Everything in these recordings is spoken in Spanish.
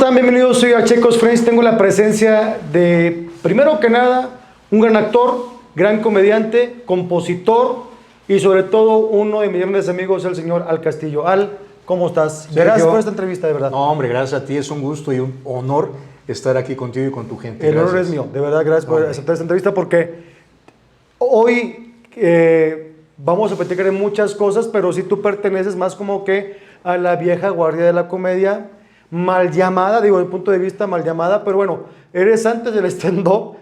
están? Bienvenidos, soy a Checos Friends. Tengo la presencia de, primero que nada, un gran actor, gran comediante, compositor y sobre todo uno de mis grandes amigos, el señor Al Castillo. Al, ¿cómo estás? Sergio, Gracias por esta entrevista, de verdad. No, hombre, gracias a ti. Es un gusto y un honor estar aquí contigo y con tu gente. El honor es mío, de verdad, gracias por aceptar esta entrevista porque hoy vamos a platicar de muchas cosas, pero si tú perteneces más como que a la vieja guardia de la comedia, mal llamada, digo, desde el punto de vista mal llamada, pero bueno, eres antes del stand-up,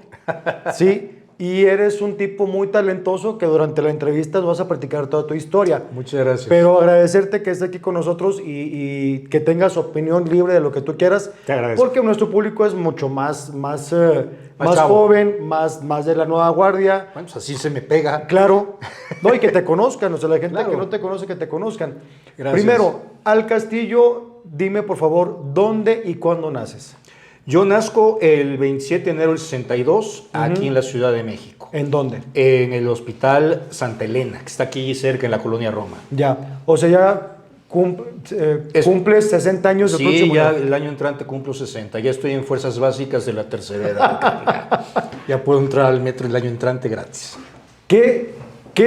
¿sí? Y eres un tipo muy talentoso que durante la entrevista vas a practicar toda tu historia. Muchas gracias. Pero agradecerte que estés aquí con nosotros y que tengas opinión libre de lo que tú quieras. Te agradezco. Porque nuestro público es mucho más joven, más de la nueva guardia. Bueno, pues así se me pega. Claro. No, y que te conozcan, o sea, la gente Claro. que no te conoce, que te conozcan. Gracias. Primero, Al Castillo, dime por favor, ¿dónde y cuándo naces? Yo nazco el 27 de enero del 62 aquí en la Ciudad de México. ¿En dónde? En el Hospital Santa Elena, que está aquí cerca en la Colonia Roma. Ya, o sea, ya cumples 60 años del Sí, próximo ya año. el año entrante cumplo 60. Ya estoy en fuerzas básicas de la tercera edad. Ya puedo entrar al metro el año entrante gratis. ¿Qué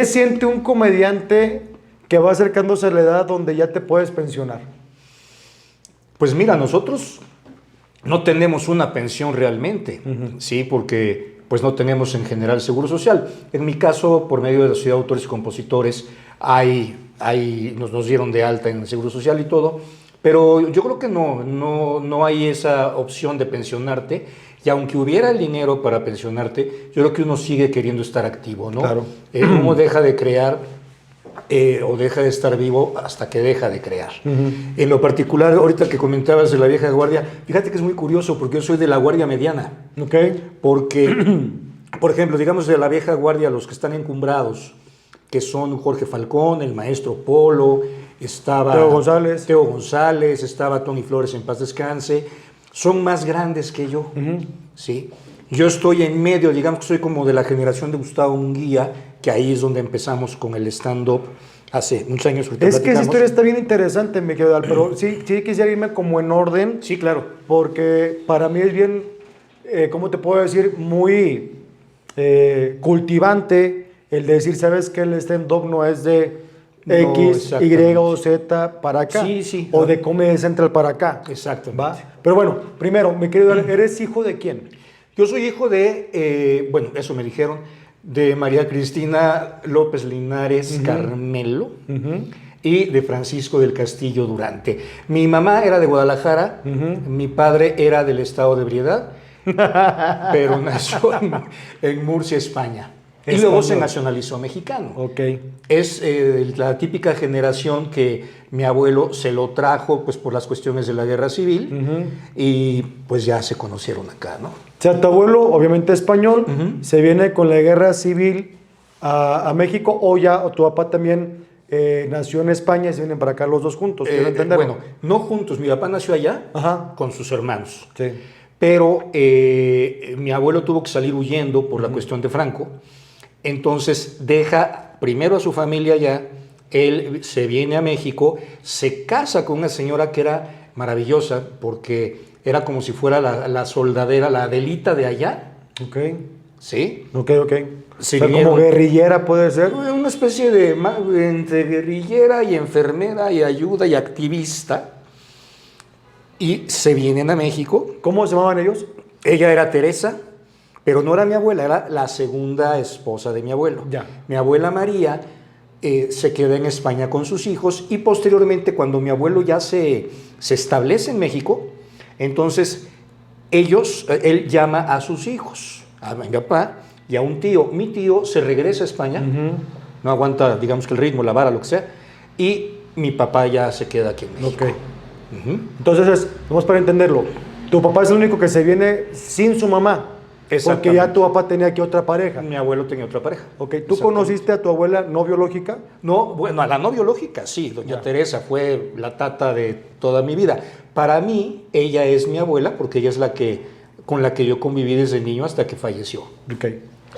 siente un comediante que va acercándose a la edad donde ya te puedes pensionar? Pues mira, nosotros no tenemos una pensión realmente, ¿sí? Porque pues no tenemos en general seguro social. En mi caso, por medio de la Sociedad de Autores y Compositores, nos dieron de alta en el seguro social y todo, pero yo creo que no hay esa opción de pensionarte, y aunque hubiera el dinero para pensionarte, yo creo que uno sigue queriendo estar activo, ¿no? Claro. Uno deja de crear o deja de estar vivo hasta que deja de crear. En lo particular, ahorita que comentabas de la vieja guardia, fíjate que es muy curioso porque yo soy de la guardia mediana. ¿Ok? Porque, por ejemplo, digamos de la vieja guardia, los que están encumbrados, que son Jorge Falcón, el maestro Polo, estaba Teo González, estaba Tony Flores, en paz descanse, son más grandes que yo, ¿sí? Yo estoy en medio, digamos que soy como de la generación de Gustavo Munguía, que ahí es donde empezamos con el stand-up hace muchos años. Es que esa historia está bien interesante, me quedo, pero sí quisiera irme como en orden. Sí, claro. Porque para mí es bien, ¿cómo te puedo decir? Muy cultivante el de decir, ¿sabes qué? El stand-up no es de X, Y o Z para acá. Sí. O de Comedy Central para acá. Exactamente. ¿Va? Pero bueno, primero, mi querido, ¿eres hijo de quién? Yo soy hijo de, bueno, eso me dijeron, de María Cristina López Linares Carmelo y de Francisco del Castillo Durante. Mi mamá era de Guadalajara, mi padre era del estado de Ebriedad, pero nació en Murcia, España. Y luego se nacionalizó mexicano. Ok. Es la típica generación que mi abuelo se lo trajo pues, por las cuestiones de la guerra civil y pues ya se conocieron acá, ¿no? O sea, tu abuelo, obviamente español, se viene con la guerra civil a México, o tu papá también nació en España y se vienen para acá los dos juntos, quiero entenderlo. Bueno, no juntos, mi papá nació allá Ajá. con sus hermanos. Sí. Pero mi abuelo tuvo que salir huyendo por la cuestión de Franco. Entonces deja primero a su familia allá, él se viene a México, se casa con una señora que era maravillosa porque era como si fuera la soldadera, la Adelita de allá. Ok. ¿Sí? Ok. Sí, o sea, como guerrillera puede ser. Una especie de entre guerrillera y enfermera y ayuda y activista. Y se vienen a México. ¿Cómo se llamaban ellos? Ella era Teresa, pero no era mi abuela, era la segunda esposa de mi abuelo. Ya. Mi abuela María se queda en España con sus hijos y posteriormente cuando mi abuelo ya se establece en México, entonces él llama a sus hijos, a mi papá y a un tío. Mi tío se regresa a España, no aguanta, digamos que el ritmo, la vara, lo que sea, y mi papá ya se queda aquí en México. Ok. Entonces, vamos para entenderlo. Tu papá es el único que se viene sin su mamá. Porque ya tu papá tenía aquí otra pareja. Mi abuelo tenía otra pareja. Ok, ¿tú conociste a tu abuela no biológica? No, bueno, a la no biológica, sí. Doña Teresa fue la tata de toda mi vida. Para mí, ella es mi abuela porque ella es con la que yo conviví desde niño hasta que falleció. Ok.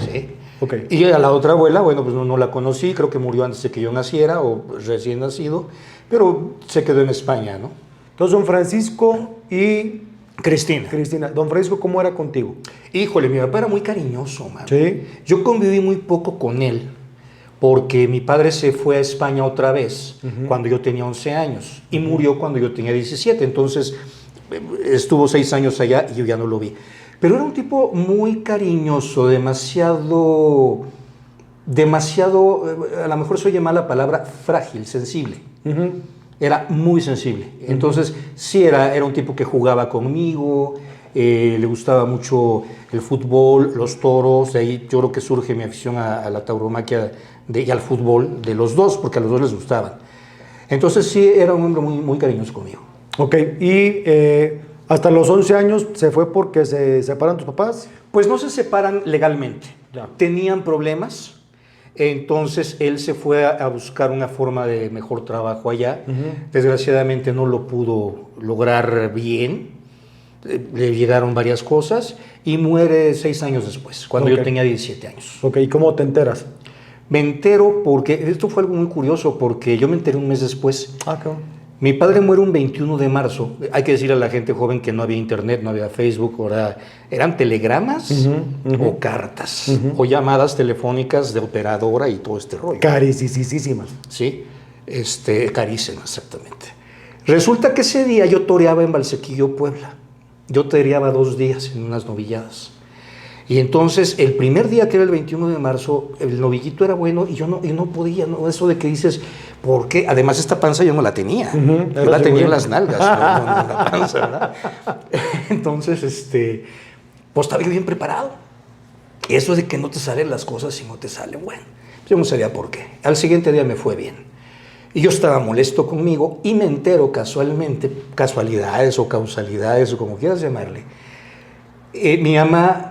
Sí. Ok. Y a la otra abuela, bueno, pues no la conocí, creo que murió antes de que yo naciera o recién nacido, pero se quedó en España, ¿no? Entonces, don Francisco y Cristina. Cristina. Don Francisco, ¿cómo era contigo? Híjole, mi papá era muy cariñoso, man. Sí. Yo conviví muy poco con él, porque mi padre se fue a España otra vez cuando yo tenía 11 años y murió cuando yo tenía 17. Entonces, estuvo 6 años allá y yo ya no lo vi. Pero era un tipo muy cariñoso, demasiado, a lo mejor se oye mal la palabra, frágil, sensible. Era muy sensible. Entonces, sí, era un tipo que jugaba conmigo, le gustaba mucho el fútbol, los toros. De ahí yo creo que surge mi afición a la tauromaquia y al fútbol de los dos, porque a los dos les gustaban. Entonces, sí, era un hombre muy, muy cariñoso conmigo. Ok, y hasta los 11 años se fue porque se separan tus papás. Pues no se separan legalmente. Ya. Tenían problemas. Entonces él se fue a buscar una forma de mejor trabajo allá. Desgraciadamente no lo pudo lograr bien. Le llegaron varias cosas y muere 6 años después, cuando yo tenía 17 años. Ok, ¿y cómo te enteras? Me entero porque, esto fue algo muy curioso, porque yo me enteré un mes después. Mi padre muere un 21 de marzo. Hay que decir a la gente joven que no había internet, no había Facebook, ahora eran telegramas o cartas o llamadas telefónicas de operadora y todo este rollo. Carísimas. Sí, carísimas, exactamente. Resulta que ese día yo toreaba en Valsequillo, Puebla. Yo toreaba 2 días en unas novilladas. Y entonces, el primer día, que era el 21 de marzo, el novillito era bueno y yo no podía, ¿no? Eso de que dices, ¿por qué? Además, esta panza yo no la tenía. Yo la tenía en las nalgas, no en la panza, ¿verdad? Entonces, pues estaba yo bien preparado. Eso de que no te salen las cosas si no te salen, bueno, yo no sabía por qué. Al siguiente día me fue bien. Y yo estaba molesto conmigo y me entero casualmente, casualidades o causalidades o como quieras llamarle. Mi mamá,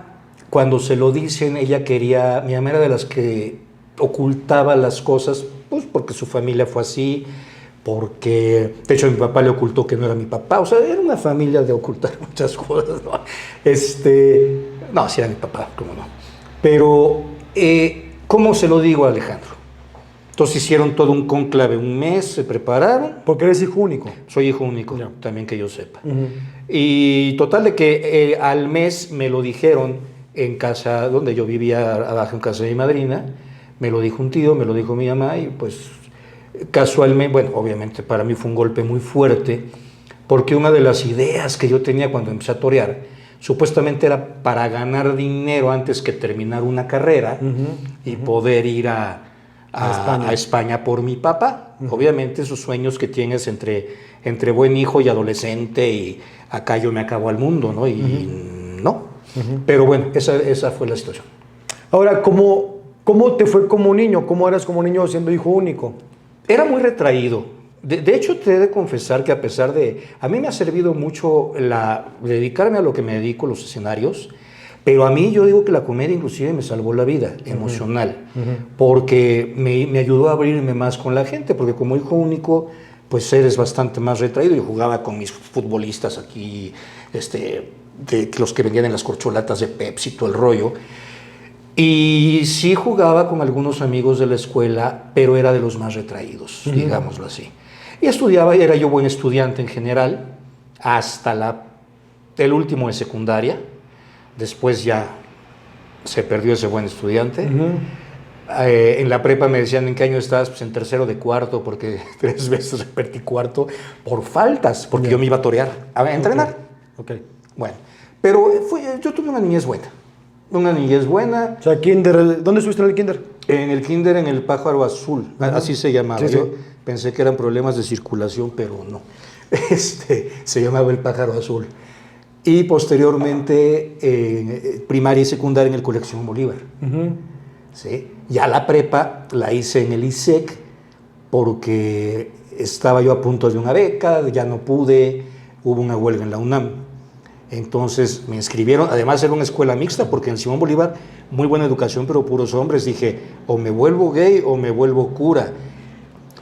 cuando se lo dicen, mi mamá era de las que ocultaba las cosas, pues porque su familia fue así, porque, de hecho, mi papá le ocultó que no era mi papá, o sea, era una familia de ocultar muchas cosas, ¿no? No, sí era mi papá, cómo no. Pero, ¿cómo se lo digo a Alejandro? Entonces hicieron todo un cónclave, un mes, se prepararon. Porque eres hijo único. Soy hijo único, también que yo sepa. Y total de que al mes me lo dijeron en casa donde yo vivía abajo, en casa de mi madrina. Me lo dijo un tío, me lo dijo mi mamá y pues casualmente, bueno, obviamente para mí fue un golpe muy fuerte, porque una de las ideas que yo tenía cuando empecé a torear, supuestamente era para ganar dinero antes que terminar una carrera y poder ir a España por mi papá. Obviamente esos sueños que tienes entre buen hijo y adolescente y acá yo me acabo al mundo, ¿no? Y no. Pero bueno, esa fue la situación. Ahora, ¿cómo te fue como niño? ¿Cómo eras como niño siendo hijo único? Era muy retraído. De hecho, te he de confesar que a mí me ha servido mucho dedicarme a lo que me dedico, los escenarios. Pero a mí yo digo que la comedia inclusive me salvó la vida emocional, porque me ayudó a abrirme más con la gente, porque como hijo único, pues eres bastante más retraído. Yo jugaba con mis futbolistas aquí, de los que vendían en las corcholatas de Pepsi, todo el rollo. Y sí jugaba con algunos amigos de la escuela, pero era de los más retraídos, digámoslo así. Y estudiaba, era yo buen estudiante en general, hasta el último de secundaria. Después ya se perdió ese buen estudiante. En la prepa me decían, ¿en qué año estabas? Pues en tercero de cuarto, porque 3 veces repetí cuarto por faltas, porque yo me iba a torear, a entrenar. Bueno, pero yo tuve una niñez buena. O sea, kinder, ¿dónde estuviste en el kinder? En el kinder, en el Pájaro Azul, así se llamaba. Sí. Yo pensé que eran problemas de circulación, pero no. Se llamaba el Pájaro Azul. Y posteriormente, primaria y secundaria en el Colección Bolívar. ¿Sí? Ya la prepa la hice en el ISEC porque estaba yo a punto de una beca, ya no pude, hubo una huelga en la UNAM. Entonces me inscribieron, además era una escuela mixta porque en Simón Bolívar, muy buena educación, pero puros hombres. Dije, o me vuelvo gay o me vuelvo cura.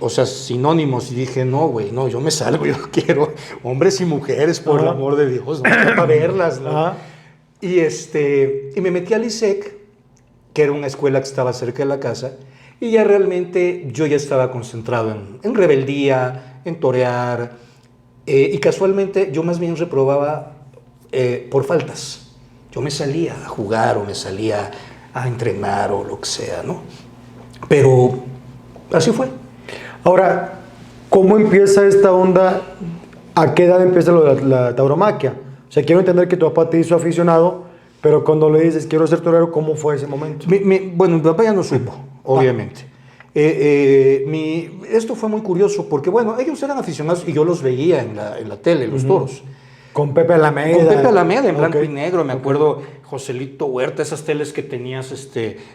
O sea, sinónimos. Y dije, no, güey, no, yo me salgo, yo quiero hombres y mujeres, por el amor de Dios, no para verlas, ¿no? Y me metí al ISEC, que era una escuela que estaba cerca de la casa, y ya realmente yo ya estaba concentrado en rebeldía, en torear, y casualmente yo más bien reprobaba por faltas. Yo me salía a jugar o me salía a entrenar o lo que sea, ¿no? Pero así fue. Ahora, ¿cómo empieza esta onda? ¿A qué edad empieza lo de la tauromaquia? O sea, quiero entender que tu papá te hizo aficionado, pero cuando le dices, quiero ser torero, ¿cómo fue ese momento? Bueno, mi papá ya no supo, obviamente. Esto fue muy curioso porque, bueno, ellos eran aficionados y yo los veía en la tele, los toros. Con Pepe Alameda. Con Pepe Alameda, en blanco y negro, me acuerdo, Joselito Huerta, esas teles que tenías,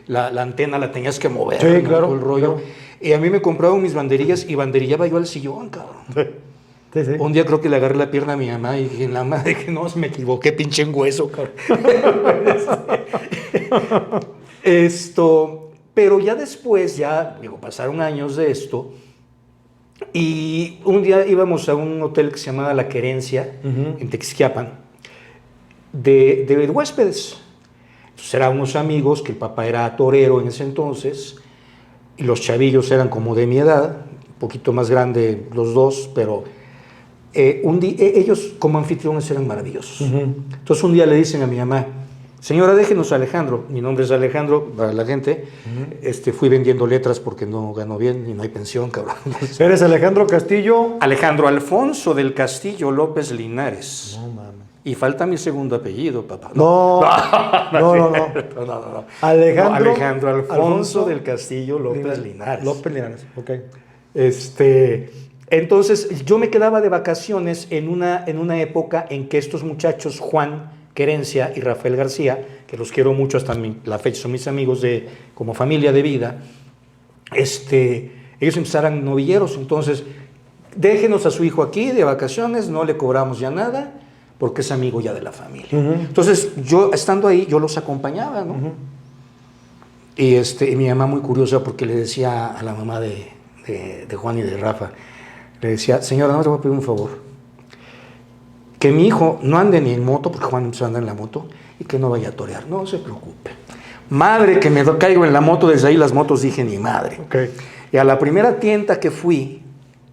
la antena la tenías que mover, sí, ¿no? claro, Todo el rollo. Claro. Y a mí me compraban mis banderillas y banderillaba yo al sillón, cabrón. Sí, sí. Un día creo que le agarré la pierna a mi mamá y dije, la madre, que no, me equivoqué, pinche en hueso, cabrón. Pero ya después, pasaron años de esto, y un día íbamos a un hotel que se llamaba La Querencia, en Texquiapan, de huéspedes. Entonces eran unos amigos, que el papá era torero en ese entonces, y los chavillos eran como de mi edad, un poquito más grande los dos, pero ellos como anfitriones eran maravillosos. Entonces un día le dicen a mi mamá, señora, déjenos a Alejandro. Mi nombre es Alejandro, para la gente. Fui vendiendo letras porque no gano bien y no hay pensión, cabrón. ¿Eres Alejandro Castillo? Alejandro Alfonso del Castillo López Linares. No, mames. Y falta mi segundo apellido, papá. No. Alejandro Alfonso del Castillo López Linares. López Linares, ok. Entonces, yo me quedaba de vacaciones en una época en que estos muchachos, Juan Querencia y Rafael García, que los quiero mucho hasta la fecha, son mis amigos como familia de vida, ellos empezaron novilleros. Entonces, déjenos a su hijo aquí de vacaciones, no le cobramos ya nada, porque es amigo ya de la familia. Entonces, yo estando ahí, yo los acompañaba, ¿no? Y mi mamá muy curiosa, porque le decía a la mamá de Juan y de Rafa, le decía, señora, no te voy a pedir un favor, que mi hijo no ande ni en moto, porque Juan empezó a andar en la moto, y que no vaya a torear, no se preocupe. Madre, que me caigo en la moto, desde ahí las motos dije, ni madre. Okay. Y a la primera tienda que fui,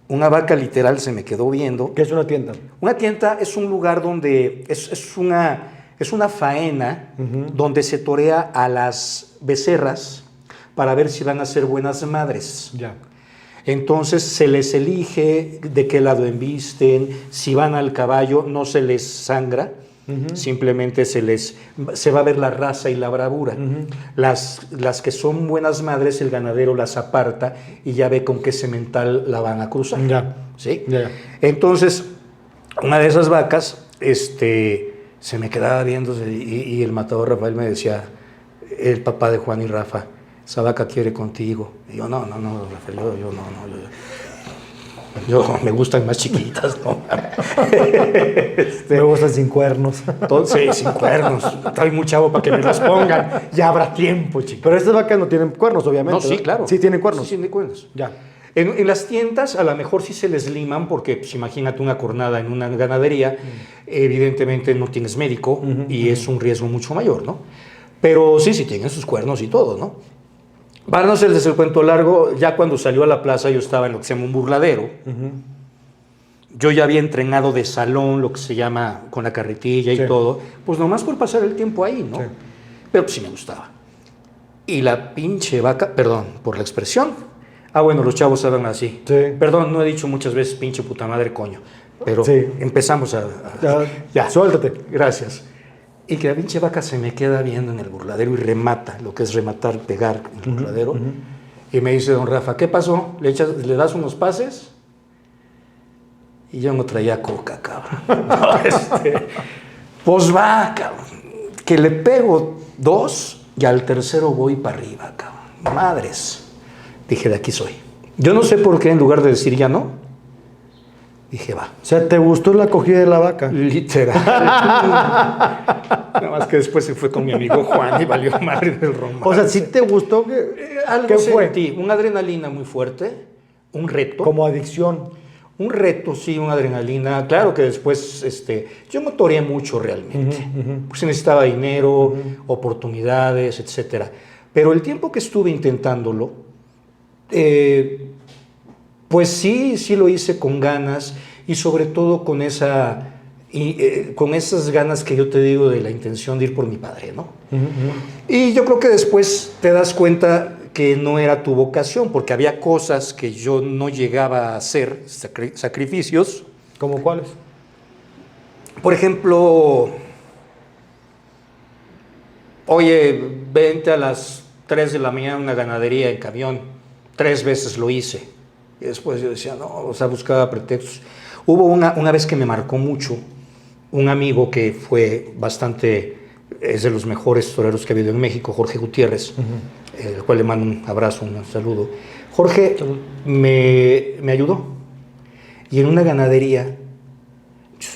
una vaca literal se me quedó viendo. ¿Qué es una tienda? Una tienda es un lugar donde es una faena donde se torea a las becerras para ver si van a ser buenas madres. Ya. Entonces se les elige de qué lado embisten, si van al caballo no se les sangra, simplemente se va a ver la raza y la bravura. Las que son buenas madres, el ganadero las aparta y ya ve con qué semental la van a cruzar. Ya. ¿Sí? Ya. Entonces, una de esas vacas, se me quedaba viendo y el matador Rafael me decía, el papá de Juan y Rafa, esa vaca quiere contigo. Y yo, no, Rafael, yo me gustan más chiquitas, ¿no? Me gustan sin cuernos. Entonces, sin cuernos. Estoy muy chavo para que me las pongan. Ya habrá tiempo, chico. Pero estas vacas no tienen cuernos, obviamente. No, sí, claro. Sí tienen cuernos. Sí, tienen cuernos. Ya. En las tiendas a lo mejor sí se les liman porque, pues, imagínate una cornada en una ganadería, evidentemente no tienes médico y es un riesgo mucho mayor, ¿no? Pero sí tienen sus cuernos y todo, ¿no? Para no hacerles el cuento largo, ya cuando salió a la plaza yo estaba en lo que se llama un burladero. Yo ya había entrenado de salón, lo que se llama con la carretilla y todo, pues nomás por pasar el tiempo ahí, ¿no? Sí. Pero pues sí me gustaba. Y la pinche vaca, perdón por la expresión, bueno, los chavos hablan así. Sí. Perdón, no he dicho muchas veces pinche puta madre coño, pero empezamos ya, suéltate. Gracias. Y que la pinche vaca se me queda viendo en el burladero y remata, lo que es rematar, pegar en el burladero. Y me dice don Rafa, ¿qué pasó? ¿Le das unos pases? Y yo no traía coca, cabrón. Pues va, cabrón. Que le pego 2 y al tercero voy para arriba, cabrón. Madres. Dije, de aquí soy. Yo no sé por qué en lugar de decir ya no, dije, va. O sea, ¿te gustó la acogida de la vaca? Literal. Nada más que después se fue con mi amigo Juan y valió madre del romance. O sea, ¿sí te gustó? ¿Qué fue? Una adrenalina muy fuerte, un reto. Como adicción. Un reto, sí, una adrenalina. Claro que después, yo me toreé mucho realmente. Pues necesitaba dinero, oportunidades, etcétera. Pero el tiempo que estuve intentándolo, pues sí lo hice con ganas y sobre todo con esa y con esas ganas que yo te digo de la intención de ir por mi padre, ¿no? Y yo creo que después te das cuenta que no era tu vocación, porque había cosas que yo no llegaba a hacer, sacrificios. ¿Cómo cuáles? Por ejemplo, oye, vente a las 3 de la mañana a una ganadería en camión. 3 veces lo hice. Y después yo decía, no, o sea, buscaba pretextos. Hubo una vez que me marcó mucho, un amigo que fue bastante, es de los mejores toreros que ha habido en México, Jorge Gutiérrez, el cual le mando un abrazo, un saludo. Jorge me ayudó. Y en una ganadería,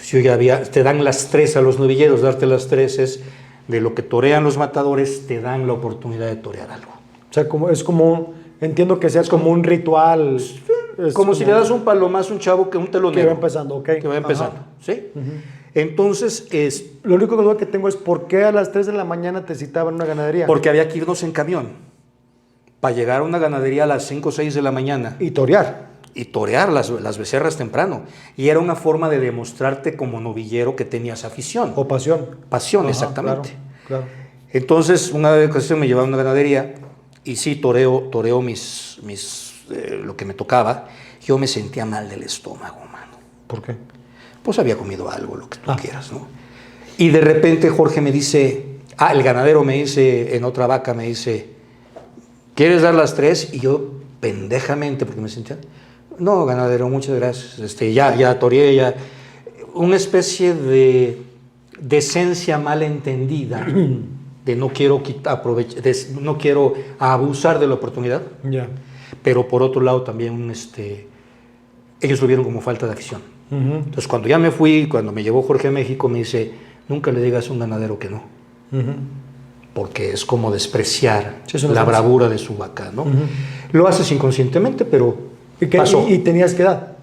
yo ya había, te dan las 3 a los novilleros, darte las 3 es de lo que torean los matadores, te dan la oportunidad de torear algo. O sea, entiendo que sea como un ritual. Como si le das un palomazo a un chavo que un telonero. Que va empezando, ok. Que va empezando, ¿sí? Entonces, lo único duda que tengo es ¿por qué a las 3 de la mañana te citaban en una ganadería? Porque había que irnos en camión para llegar a una ganadería a las 5 o 6 de la mañana. Y torear. Y torear las becerras temprano. Y era una forma de demostrarte como novillero que tenías afición. O pasión. Pasión, exactamente. Claro. Entonces, una ocasión me llevaba a una ganadería y sí, toreo lo que me tocaba. Yo me sentía mal del estómago, mano. ¿Por qué? Pues había comido algo, lo que tú quieras, ¿no? Y de repente Jorge me dice, el ganadero me dice, en otra vaca me dice, ¿quieres dar las 3? Y yo, pendejamente, porque me sentía, no, ganadero, muchas gracias, ya toreé, ya. Una especie de decencia mal entendida, de no quiero no quiero abusar de la oportunidad, pero por otro lado también ellos lo vieron como falta de afición. Entonces cuando ya me fui, cuando me llevó Jorge a México, me dice, nunca le digas a un ganadero que no, porque es como despreciar la bravura de su vaca, ¿no? Lo haces inconscientemente, pero pasó. ¿Y tenías qué edad?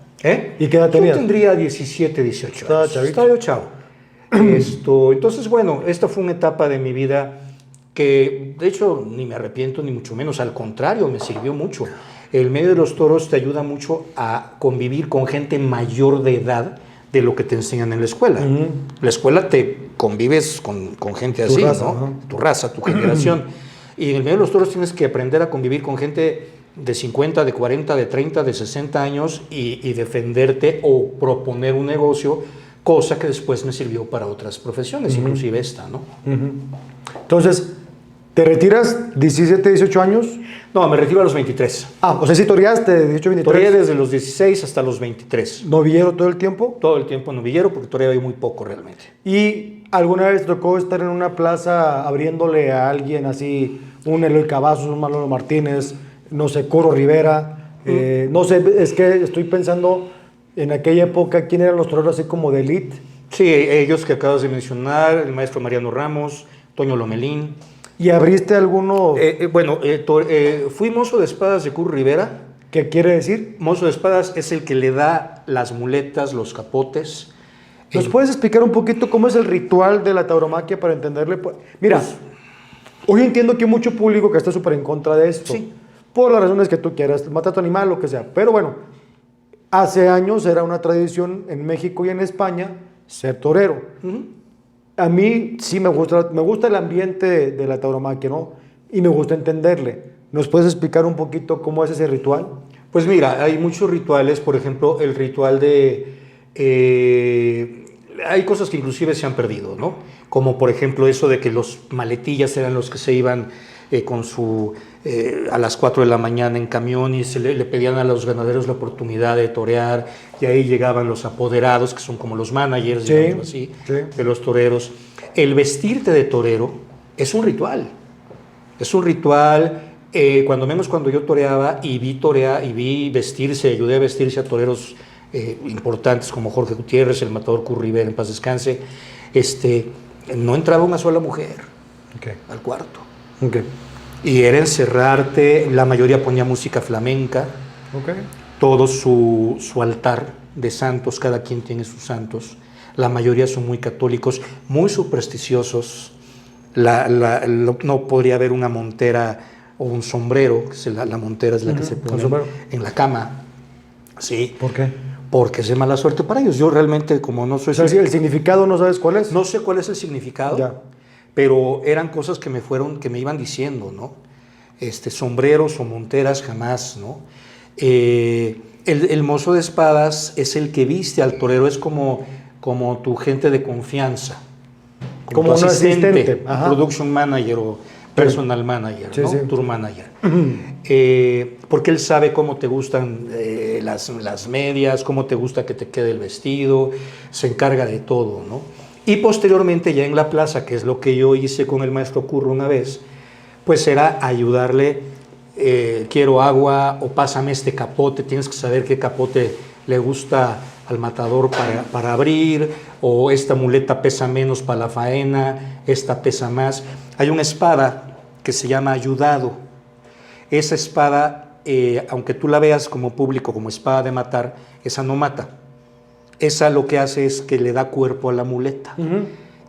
¿Y qué edad tenías? Yo tendría 17, 18 años. Estaba yo chavo. Entonces, bueno, esta fue una etapa de mi vida que, de hecho, ni me arrepiento, ni mucho menos. Al contrario, me sirvió mucho. El medio de los toros te ayuda mucho a convivir con gente mayor de edad de lo que te enseñan en la escuela. La escuela te convives con gente así, raza, ¿no? Tu raza, tu generación. Y en el medio de los toros tienes que aprender a convivir con gente de 50, de 40, de 30, de 60 años y defenderte o proponer un negocio, cosa que después me sirvió para otras profesiones, inclusive esta, ¿no? Entonces, ¿te retiras 17, 18 años? No, me retiro a los 23. O sea, sí toreaste de 18 a 23. Toreé desde los 16 hasta los 23. ¿Novillero todo el tiempo? Todo el tiempo novillero, porque toreaba muy poco realmente. ¿Y alguna vez te tocó estar en una plaza abriéndole a alguien así, un Eloy Cavazos, un Manolo Martínez, no sé, Coro Rivera? No sé, es que estoy pensando en aquella época, ¿quién eran los toreros así como de elite? Sí, ellos que acabas de mencionar, el maestro Mariano Ramos, Toño Lomelín. ¿Y abriste alguno? Fui mozo de espadas de Curo Rivera. ¿Qué quiere decir? Mozo de espadas es el que le da las muletas, los capotes. ¿Nos puedes explicar un poquito cómo es el ritual de la tauromaquia para entenderle? Mira, hoy entiendo que hay mucho público que está súper en contra de esto. Sí. Por las razones que tú quieras, matar a tu animal, lo que sea. Pero bueno, hace años era una tradición en México y en España ser torero. A mí sí me gusta el ambiente de la tauromaquia, ¿no? Y me gusta entenderle. ¿Nos puedes explicar un poquito cómo es ese ritual? Pues mira, hay muchos rituales, por ejemplo, el ritual de... hay cosas que inclusive se han perdido, ¿no? Como por ejemplo eso de que los maletillas eran los que se iban a las 4 de la mañana en camión y le pedían a los ganaderos la oportunidad de torear, y ahí llegaban los apoderados, que son como los managers, digamos así, de los toreros. El vestirte de torero es un ritual. Es un ritual. Cuando yo toreaba y vi vestirse, ayudé a vestirse a toreros importantes como Jorge Gutiérrez, el matador Curo Rivera, en paz descanse, no entraba una sola mujer al cuarto. Y era encerrarte, la mayoría ponía música flamenca, todo su altar de santos, cada quien tiene sus santos, la mayoría son muy católicos, muy supersticiosos, no podría haber una montera o un sombrero, que la montera es la que se pone en la cama. ¿Sí? ¿Por qué? porque es de mala suerte para ellos. Yo realmente, como no soy... O sea, si el significado no sabes cuál es. No sé cuál es el significado, Ya. pero eran cosas que me iban diciendo, ¿no? Sombreros o monteras jamás, ¿no? El mozo de espadas es el que viste al torero, es como tu gente de confianza, como tu un asistente, production manager o personal manager, sí, ¿no? sí. Tour manager. Porque él sabe cómo te gustan las medias, cómo te gusta que te quede el vestido, se encarga de todo, ¿no? Y posteriormente ya en la plaza, que es lo que yo hice con el maestro Curro una vez, pues era ayudarle, quiero agua o pásame este capote, tienes que saber qué capote le gusta al matador para abrir, o esta muleta pesa menos para la faena, esta pesa más. Hay una espada que se llama ayudado. Esa espada, aunque tú la veas como público, como espada de matar, esa no mata. Esa lo que hace es que le da cuerpo a la muleta.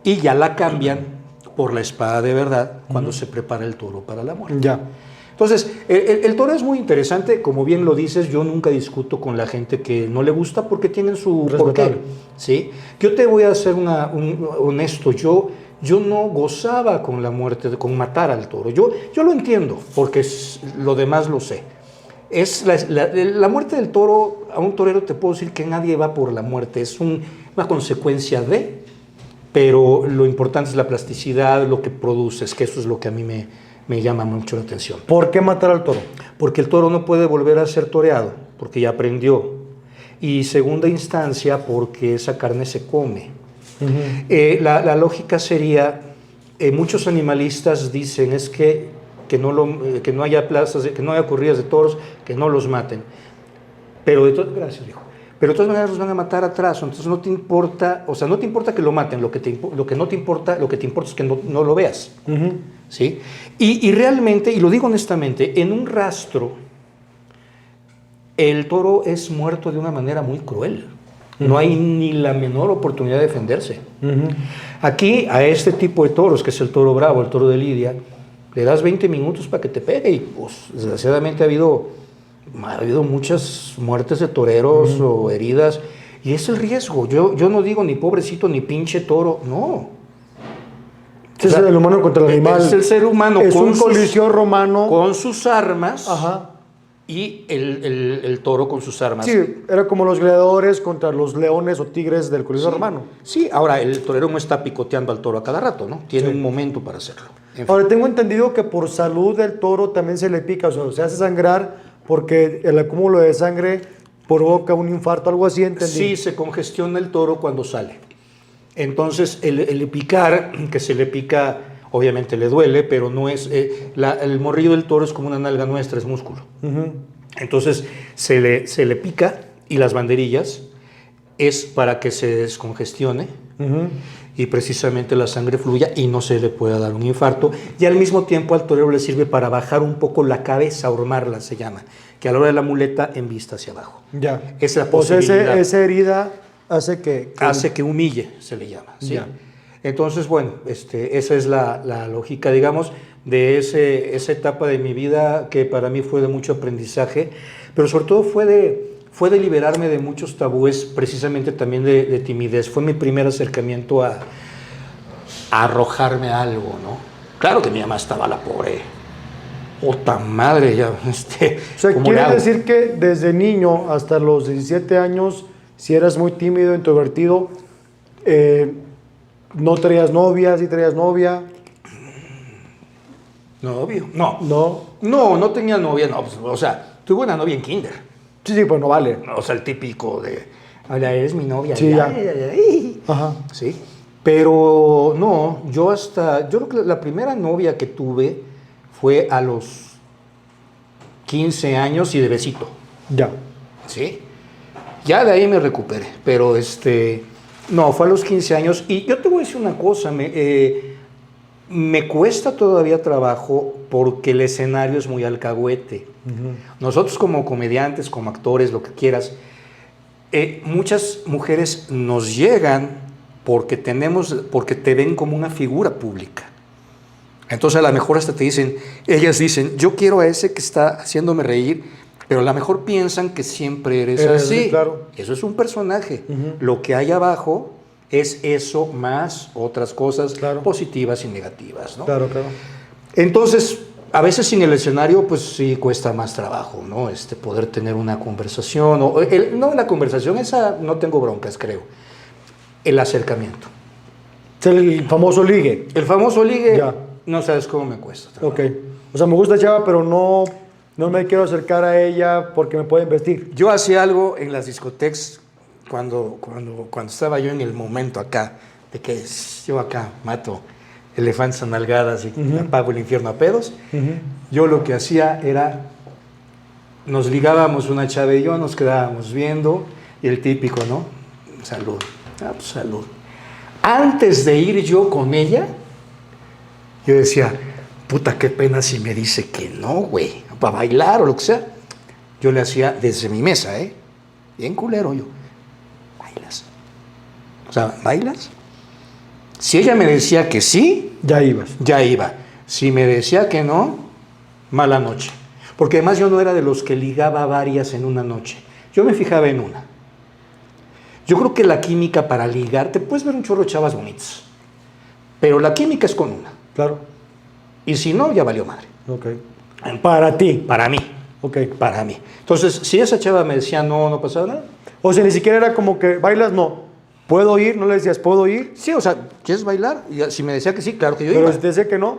Y ya la cambian por la espada de verdad cuando se prepara el toro para la muerte. Ya. Entonces, el toro es muy interesante, como bien lo dices, yo nunca discuto con la gente que no le gusta porque tienen su porqué, ¿sí? Yo te voy a ser honesto, yo no gozaba con la muerte, con matar al toro, yo lo entiendo, porque lo demás lo sé. Es la muerte del toro, a un torero te puedo decir que nadie va por la muerte, es una consecuencia de, pero lo importante es la plasticidad, lo que produces, que eso es lo que a mí me llama mucho la atención. ¿Por qué matar al toro? Porque el toro no puede volver a ser toreado, porque ya aprendió. Y segunda instancia, porque esa carne se come. La lógica sería, muchos animalistas dicen, es que no haya plazas, que no haya corridas de toros, que no los maten. Pero gracias, hijo. Pero de todas maneras los van a matar atrás, entonces no te importa, o sea, no te importa que lo maten, lo que te importa es que no lo veas. ¿Sí? Y realmente, y lo digo honestamente, en un rastro, el toro es muerto de una manera muy cruel. No hay ni la menor oportunidad de defenderse. Aquí, a este tipo de toros, que es el toro bravo, el toro de Lidia, le das 20 minutos para que te pegue y, pues, desgraciadamente ha habido muchas muertes de toreros o heridas, y es el riesgo. Yo no digo ni pobrecito ni pinche toro, no. O sea, es el humano contra el animal. Es el ser humano es un coliseo romano. Con sus armas. Ajá. Y el toro con sus armas. Sí, era como los gladiadores contra los leones o tigres del coliseo romano. Sí, ahora el torero no está picoteando al toro a cada rato, ¿no? Tiene un momento para hacerlo. Ahora, tengo entendido que por salud del toro también se le pica, o sea, se hace sangrar porque el acúmulo de sangre provoca un infarto, algo así, ¿entendí? Sí, se congestiona el toro cuando sale. Entonces, el picar, que se le pica, obviamente le duele, pero no es... el morrillo del toro es como una nalga nuestra, es músculo. Entonces, se le pica, y las banderillas es para que se descongestione y precisamente la sangre fluya y no se le pueda dar un infarto. Y al mismo tiempo al torero le sirve para bajar un poco la cabeza, ahormarla se llama, que a la hora de la muleta envista hacia abajo. Ya. Es la posibilidad. O sea, esa herida hace que humille, se le llama. ¿Sí? Entonces, bueno, esa es la lógica, digamos, de esa etapa de mi vida que para mí fue de mucho aprendizaje, pero sobre todo fue de liberarme de muchos tabúes, precisamente también de timidez. Fue mi primer acercamiento a arrojarme a algo, ¿no? Claro que mi mamá estaba la pobre. ¡Puta madre! Ya, o sea, ¿quiere decir que desde niño hasta los 17 años, si eras muy tímido, introvertido, no traías novia, sí traías novia? ¿Novio? No tenía novia, no. Pues, o sea, tuve una novia en kinder. Sí, pues no vale. O sea, el típico de, hola, eres mi novia. Sí, ya. Ajá. Sí. Pero no, yo creo que la primera novia que tuve fue a los 15 años y de besito. Ya. Sí. Ya de ahí me recuperé, pero no, fue a los 15 años. Y yo te voy a decir una cosa, me cuesta todavía trabajo porque el escenario es muy alcahuete. Nosotros como comediantes, como actores, lo que quieras, muchas mujeres nos llegan porque te ven como una figura pública. Entonces a lo mejor hasta ellas dicen, yo quiero a ese que está haciéndome reír, Pero a lo mejor piensan que siempre eres Eres así. así, claro. Eso es un personaje. Lo que hay abajo es eso más otras cosas Claro. positivas y negativas, ¿no? Claro, claro. Entonces, a veces sin el escenario, pues sí cuesta más trabajo, ¿no? Poder tener una conversación, no la conversación, esa no tengo broncas, creo. El acercamiento. Es el famoso ligue. El famoso ligue, Ya. no sabes cómo me cuesta. Ok. O sea, me gusta Chava, pero no me quiero acercar a ella porque me pueden vestir. Yo hacía algo en las discotecas cuando estaba yo en el momento acá, de que yo acá mato elefantes a nalgadas y apago el infierno a pedos. Yo lo que hacía era, nos ligábamos una chava y yo, nos quedábamos viendo, y el típico, ¿no? Salud. Ah, pues salud. Antes de ir yo con ella, yo decía, puta, qué pena si me dice que no, güey, para bailar o lo que sea. Yo le hacía desde mi mesa, bien culero yo. ¿Bailas? O sea, ¿bailas? Si ella me decía que sí, Ya ibas. ya iba. Si me decía que no, mala noche. Porque además yo no era de los que ligaba varias en una noche. Yo me fijaba en una. Yo creo que la química para ligar, te puedes ver un chorro de chavas bonitas, pero la química es con una. Claro. Y si no, ya valió madre. Ok. Para ti. Para mí. Ok. Para mí. Entonces, si esa chava me decía no, no pasaba nada. O sea, ni siquiera era como que bailas, no. ¿Puedo ir? No le decías, ¿puedo ir? Sí, o sea, ¿quieres bailar? Y si me decía que sí, claro que yo Pero iba. si te decía que no,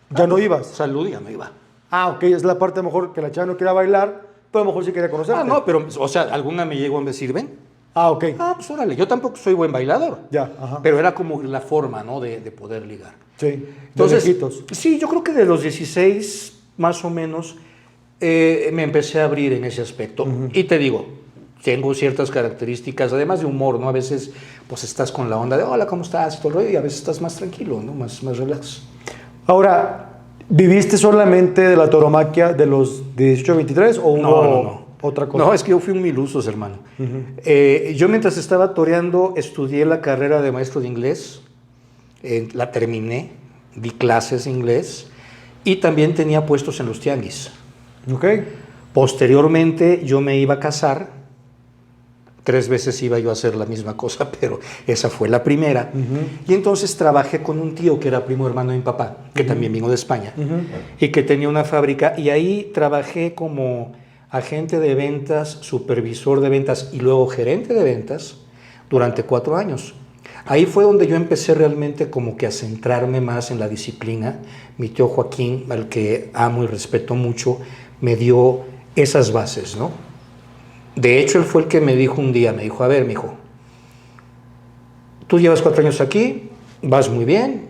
ya no ibas. Salud, ya no iba. Ah, ok, es la parte a lo mejor que la chava no quiera bailar, pero a lo mejor sí quería conocerte. Ah, no, pero, o sea, alguna me llegó a decir, ven. Ah, ok. Ah, pues órale, yo tampoco soy buen bailador. Ya, ajá. Pero era como la forma, ¿no? De poder ligar. Sí, Entonces, de lejitos. sí, yo creo que de los 16, más o menos, me empecé a abrir en ese aspecto. Y te digo, tengo ciertas características, además de humor, ¿no? A veces, pues estás con la onda de, hola, ¿cómo estás? Y todo el rollo, y a veces estás más tranquilo, ¿no? Más relax. Ahora, ¿viviste solamente de la tauromaquia de los 18 a 23 o hubo No. otra cosa? No, es que yo fui un mil usos, hermano. Yo mientras estaba toreando, estudié la carrera de maestro de inglés, la terminé, di clases de inglés y también tenía puestos en los tianguis. Ok. Posteriormente yo me iba a casar, 3 veces iba yo a hacer la misma cosa, pero esa fue la primera. Y entonces trabajé con un tío que era primo hermano de mi papá, que también vino de España, y que tenía una fábrica, y ahí trabajé como agente de ventas, supervisor de ventas y luego gerente de ventas durante 4 años. Ahí fue donde yo empecé realmente como que a centrarme más en la disciplina. Mi tío Joaquín, al que amo y respeto mucho, me dio esas bases, ¿no? De hecho, él fue el que me dijo un día, me dijo, a ver, mijo, tú llevas 4 años aquí, vas muy bien,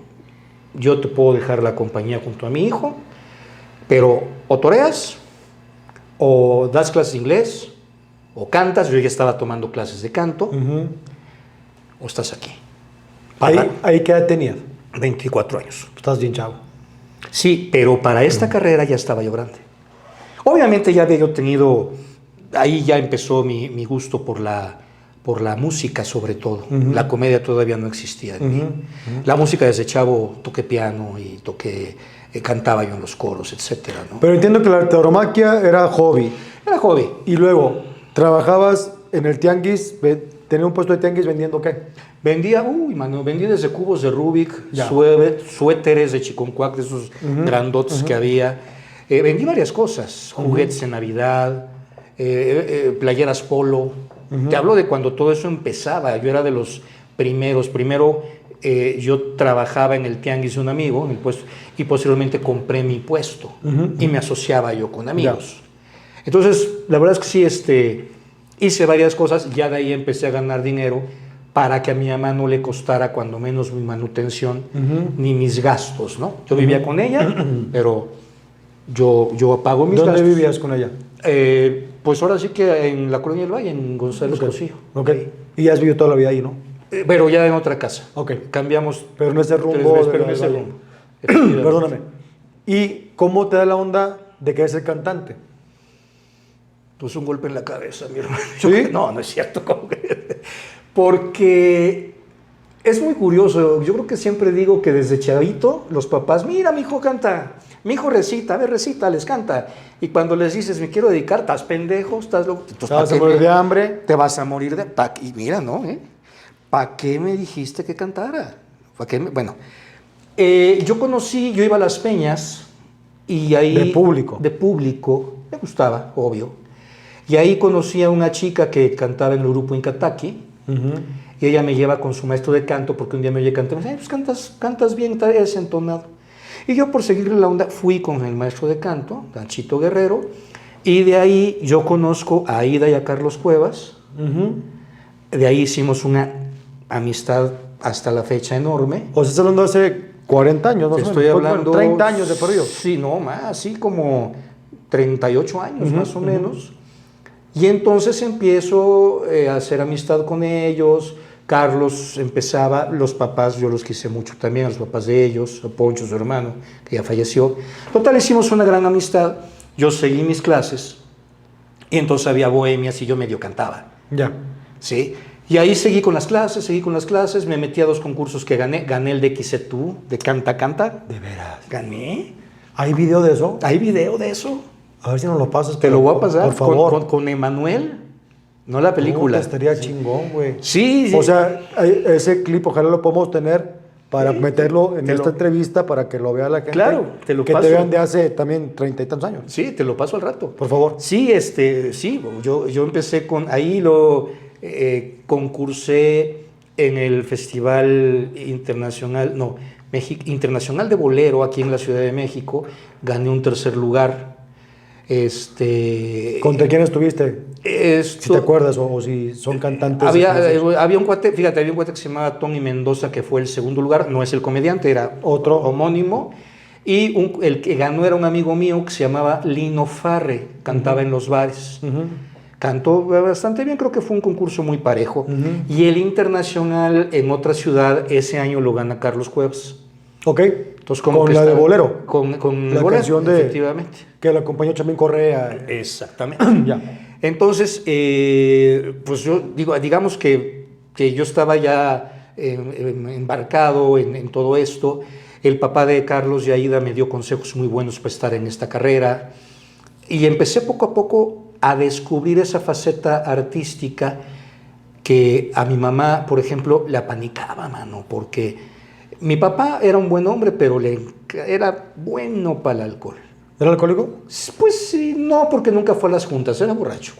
yo te puedo dejar la compañía junto a mi hijo, pero o toreas, o das clases de inglés, o cantas, yo ya estaba tomando clases de canto, o estás aquí. ¿Ahí qué edad tenías? 24 años. Estás bien chavo. Sí, pero para esta carrera ya estaba yo grande. Obviamente ya había yo tenido, ahí ya empezó mi gusto por la música sobre todo. La comedia todavía no existía en mí. La música desde chavo toqué piano y cantaba yo en los coros, etcétera, ¿no? Pero entiendo que la tauromaquia era hobby. Era hobby. Y luego, ¿trabajabas en el tianguis? ¿Tenía un puesto de tianguis vendiendo qué? Vendía, vendí desde cubos de Rubik, Ya. suéteres de Chiconcuac, de esos grandotes que había. Vendí varias cosas, juguetes en Navidad, playeras polo. Te hablo de cuando todo eso empezaba. Yo era de los primeros. Primero yo trabajaba en el tianguis de un amigo, en el puesto, y posteriormente compré mi puesto y me asociaba yo con amigos. Entonces, la verdad es que sí, hice varias cosas. Ya de ahí empecé a ganar dinero para que a mi mamá no le costara cuando menos mi manutención ni mis gastos, ¿no? Yo vivía con ella, pero yo pago mis gastos. ¿Dónde vivías con ella? Pues ahora sí que en la Colonia del Valle, en González Cosillo. Ok. Y has vivido toda la vida ahí, ¿no? Pero ya en otra casa. Ok. Cambiamos. Pero en ese rumbo. 3 veces, de pero en la ese Valle. rumbo. Efectivamente. Perdóname. ¿Y cómo te da la onda de querer ser cantante? Pues un golpe en la cabeza, mi hermano. ¿Sí? No es cierto. Porque es muy curioso. Yo creo que siempre digo que desde chavito los papás, mira, mi hijo canta. Mi hijo recita, a ver, recita, les canta. Y cuando les dices, me quiero dedicar, estás pendejo, estás loco. Te vas a morir de hambre. Te vas a morir de... Y mira, ¿no? ¿Para qué me dijiste que cantara? Bueno, yo iba a las peñas y ahí... De público. De público, me gustaba, obvio. Y ahí conocí a una chica que cantaba en el grupo Incataqui. Y ella me lleva con su maestro de canto porque un día me oye cantar. Me dice, pues cantas bien, eres entonado. Y yo por seguirle la onda fui con el maestro de canto, Ganchito Guerrero. Y de ahí yo conozco a Aida y a Carlos Cuevas. De ahí hicimos una amistad hasta la fecha enorme. O sea, estás hablando de hace 40 años, ¿no? Estoy hablando... 30 años de periodo. Sí, no, más, así como 38 años más o menos. Y entonces empiezo a hacer amistad con ellos. Carlos empezaba, los papás, yo los quise mucho también, a los papás de ellos, a Poncho, su hermano, que ya falleció. Total, hicimos una gran amistad. Yo seguí mis clases y entonces había bohemias y yo medio cantaba. Ya. ¿Sí? Y ahí seguí con las clases, me metí a 2 concursos que gané el de XCTU, de Canta Canta. ¿De veras? Gané. ¿Hay video de eso? ¿Hay video de eso? A ver si nos lo pasas. Te lo voy a pasar. Por favor. Con Emanuel, no la película. Estaría chingón, güey. Sí, sí. O sea, ese clip ojalá lo podamos tener para meterlo en esta entrevista para que lo vea la gente. Claro, te lo que paso. te vean de hace también 30 y tantos años. Sí, te lo paso al rato. Por favor. Sí, sí, yo empecé ahí concursé en el Festival Internacional, Internacional de Bolero aquí en la Ciudad de México, gané un 3er lugar. ¿Contra quién estuviste? Si te acuerdas o si son cantantes. Había un cuate, fíjate, había un cuate que se llamaba Tony Mendoza que fue el 2º lugar, no es el comediante, era otro homónimo. Y el que ganó era un amigo mío que se llamaba Lino Farre, cantaba en los bares. Cantó bastante bien, creo que fue un concurso muy parejo. Y el internacional en otra ciudad, ese año lo gana Carlos Cuevas. Ok. Entonces, como con que la de Bolero. Con la Bolero, canción de... efectivamente. Que la acompañó Chamín Correa. Exactamente. Ya. Entonces, pues yo digamos que yo estaba ya embarcado en todo esto. El papá de Carlos y Aida me dio consejos muy buenos para estar en esta carrera. Y empecé poco a poco a descubrir esa faceta artística que a mi mamá, por ejemplo, le apanicaba, mano, porque mi papá era un buen hombre, pero era bueno para el alcohol. ¿Era alcohólico? Pues sí, no, porque nunca fue a las juntas, era borracho.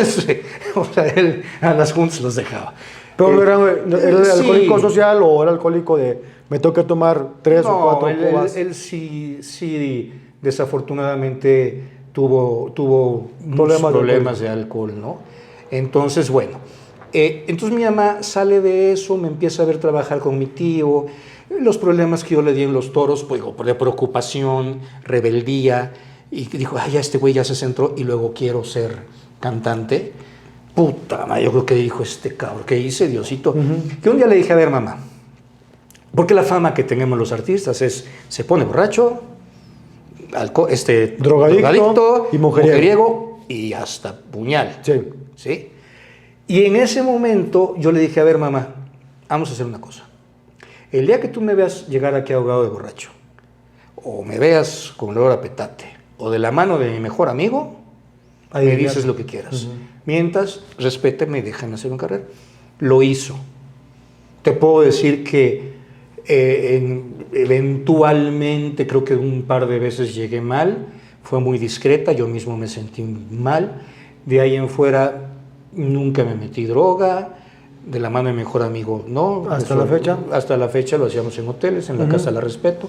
Sí, o sea, él a las juntas los dejaba. ¿Pero era alcohólico social o era alcohólico de me tengo que tomar 3 o 4 cubas? Él sí, desafortunadamente tuvo problemas de alcohol, ¿no? Entonces, bueno, entonces mi mamá sale de eso, me empieza a ver trabajar con mi tío, los problemas que yo le di en los toros, pues de preocupación, rebeldía, y dijo, ay, ya este güey ya se centró y luego quiero ser cantante. Puta madre, yo creo que dijo este cabrón, ¿qué hice, Diosito? Que un día le dije, a ver, mamá, porque la fama que tenemos los artistas es, se pone borracho, drogadicto y mujeriego y hasta puñal. Sí. ¿Sí? Y en ese momento yo le dije, a ver, mamá, vamos a hacer una cosa. El día que tú me veas llegar aquí ahogado de borracho, o me veas con olor a petate, o de la mano de mi mejor amigo, ahí me dices lo que quieras. Mientras, respétame y déjame hacer una carrera. Lo hizo. Te puedo decir que eventualmente, creo que un par de veces llegué mal, fue muy discreta, yo mismo me sentí mal. De ahí en fuera nunca me metí droga, de la mano de mi mejor amigo, no. ¿Hasta la fecha? Hasta la fecha lo hacíamos en hoteles, en la casa la respeto.